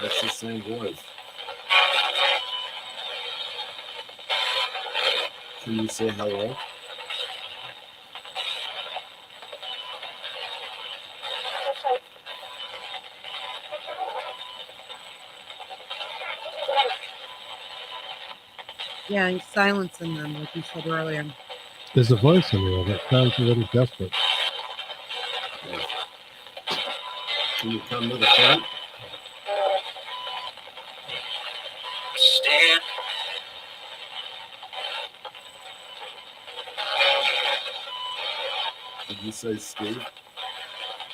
That's the same voice. Can you say hello? Yeah, he's silencing them, like you said earlier. There's a voice in there that sounds a little desperate. Can you come to the front? Stand. Did you say Steve?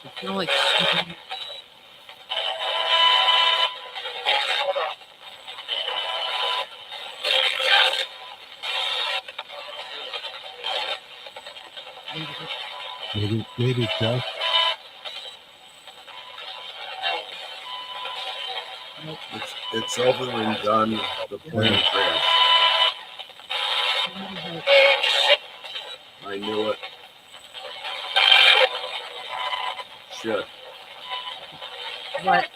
It's kind of like Maybe Jeff. It's over and done. The plane crashed. I knew it. Shit. what? Right.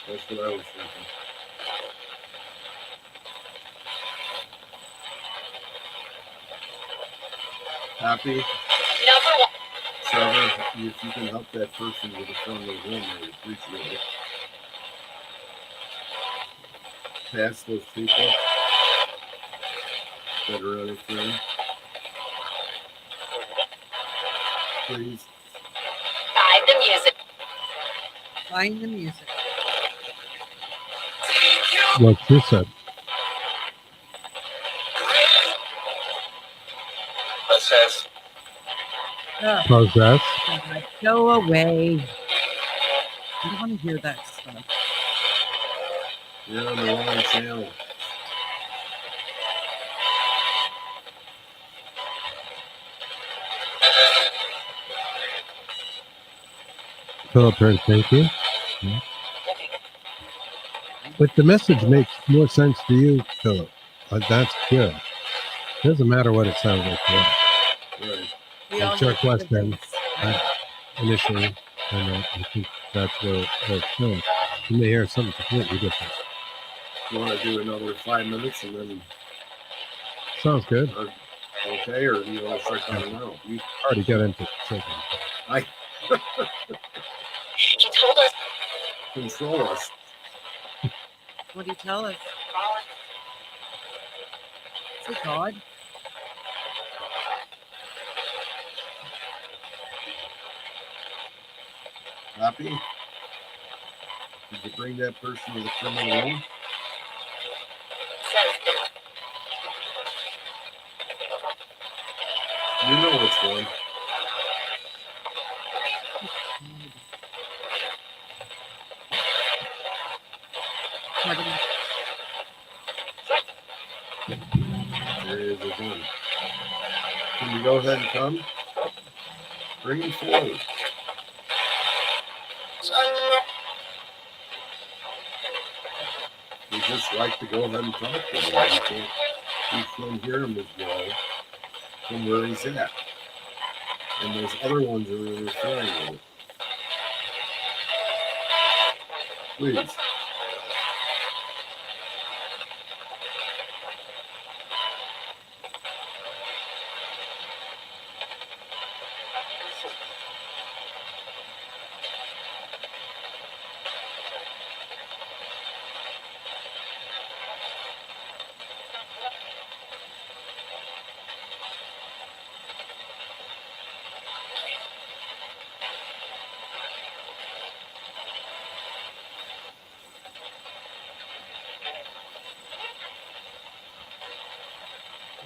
That's what I was thinking. Happy? Trevor, if you can help that person with the front of the room, I would appreciate it. Pass those people that are other friends. Please. Find the music. What's this said? Assess. Possess. Go away. I don't want to hear that stuff. You're on the wrong channel. Philip heard, thank you. But the message makes more sense to you, Philip. That's good. Doesn't matter what it sounds like to us. Right. We all It's your have different question. things. Initially, and I think that's where it's going. You may hear something completely different. You want to do another 5 minutes and then, Sounds good. okay, or do you want to start coming now? You Already got into something. He told us. control us. What do you tell us? Say God. Happy? Did you bring that person to the criminal room? You know what's going. There is a gun. Can you go ahead and come? Bring him forward. We just like to go ahead and talk to him. You can't hear him as well from where he's at. And those other ones are referring to it. Please.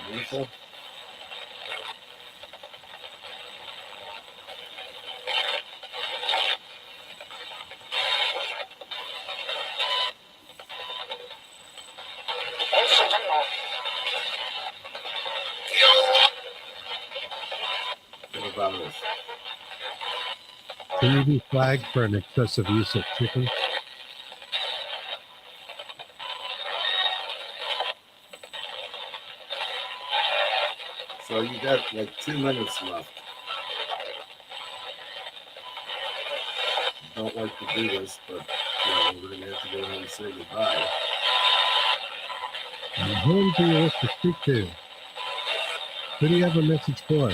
Beautiful. What about this? Can you be flagged for an excessive use of chicken? So you got like 2 minutes left. Don't like to do this, but we're gonna have to go ahead and say goodbye. And whom do you wish to speak to? Who do you have a message for?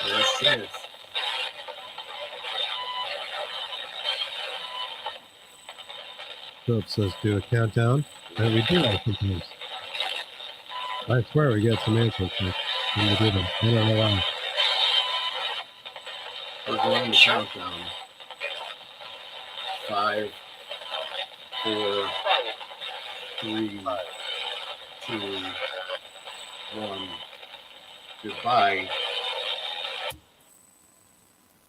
Last chance. Philip says do a countdown. And we do that sometimes. I swear we get some answers when we do them. I don't know why. We're going to countdown. 5, 4, 3, 2, 1. Goodbye.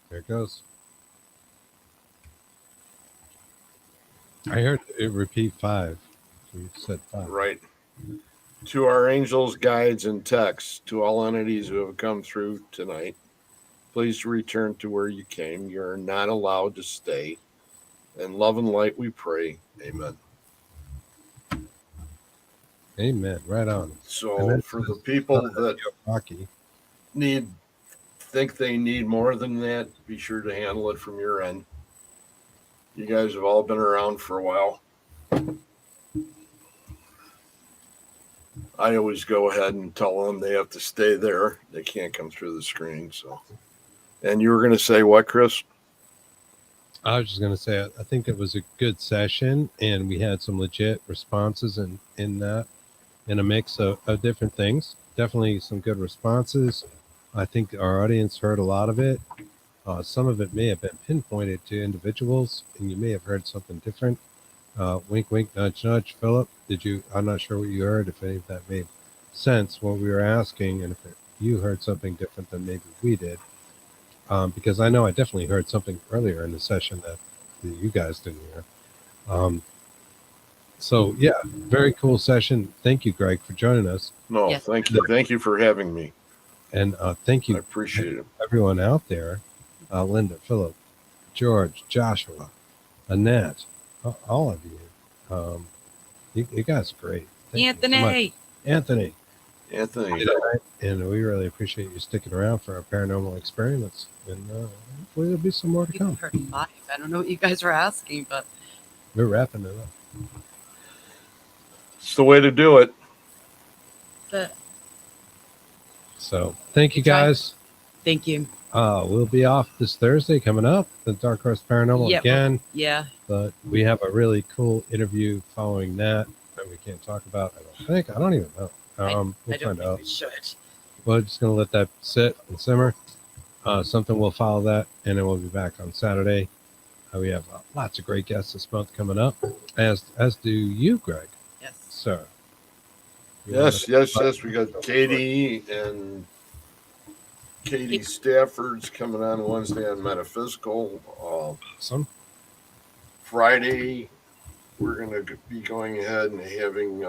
There it goes. I heard it repeat 5. So you said 5. Right. To our angels, guides, and texts, to all entities who have come through tonight, please return to where you came. You're not allowed to stay. In love and light we pray. Amen. Amen. Right on. So And then for the people that Rocky. think they need more than that, be sure to handle it from your end. You guys have all been around for a while. I always go ahead and tell them they have to stay there. They can't come through the screen. So, and you were going to say what, Chris? I was just going to say, I think it was a good session, and we had some legit responses in that, in a mix of different things. Definitely some good responses. I think our audience heard a lot of it. Some of it may have been pinpointed to individuals, and you may have heard something different. Wink, wink, nudge, nudge. Philip, did you? I'm not sure what you heard, if any of that made sense, what we were asking, and if you heard something different than maybe we did. Because I know I definitely heard something earlier in the session that you guys didn't hear. So, yeah, very cool session. Thank you, Greg, for joining us. No, Yes. thank you. Thank you for having me. And thank I you, appreciate it. everyone out there. Linda, Philip, George, Joshua, Annette, all of you. You guys are great. Thank you so much. Anthony. Anthony, And we really appreciate you sticking around for our paranormal experiments. And hopefully there'll be some more to We've come. heard 5. I don't know what you guys were asking, but We're wrapping it up. it's the way to do it. the, So thank you, Try- guys. thank you. We'll be off this Thursday coming up, the Dark Horse Paranormal Yeah, again. Yeah. But we have a really cool interview following that we can't talk about. I don't think. I don't even know. We'll I don't find think out. we should. We're just going to let that sit and simmer. Something will follow that, and then we'll be back on Saturday. We have lots of great guests this month coming up, as do you, Greg. Yes. Sir. Yes. We got Katie and Katie Stafford's coming on Wednesday on Metaphysical. Awesome. Friday, we're going to be going ahead and having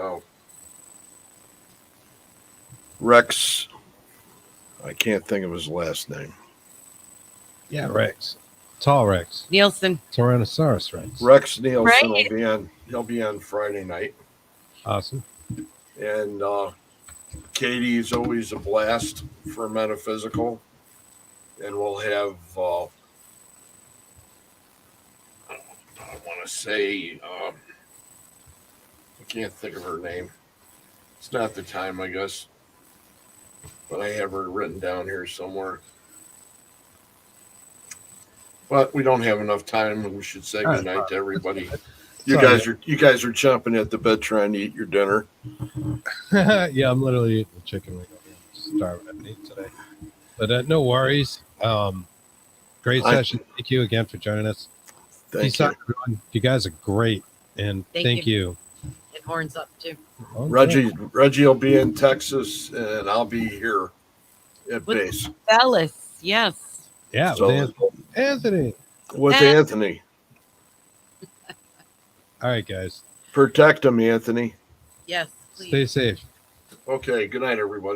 Rex. I can't think of his last name. Yeah, Rex. Tall Rex. Nielsen. Tyrannosaurus Rex. Rex Nielsen Right. will be on. He'll be on Friday night. Awesome. And Katie is always a blast for Metaphysical. and we'll have. I want to say. I can't think of her name. It's not the time, I guess, but I have her written down here somewhere. But we don't have enough time, and we should say All good right, night to everybody. You Sorry. guys are chomping at the bit trying to eat your dinner. Yeah, I'm literally eating the chicken wing. Starving at 8 today. But no worries. Great session. Thank you again for joining us. Thank Peace you. out, everyone. You guys are great. And Thank thank you. And horns up too. Okay. Reggie will be in Texas, and I'll be here at What- base Dallas, yes. Yeah, So- with Anthony. with Hey. Anthony. All right, guys. Protect him, Anthony. Yes, please. Stay safe. Okay. Good night, everybody.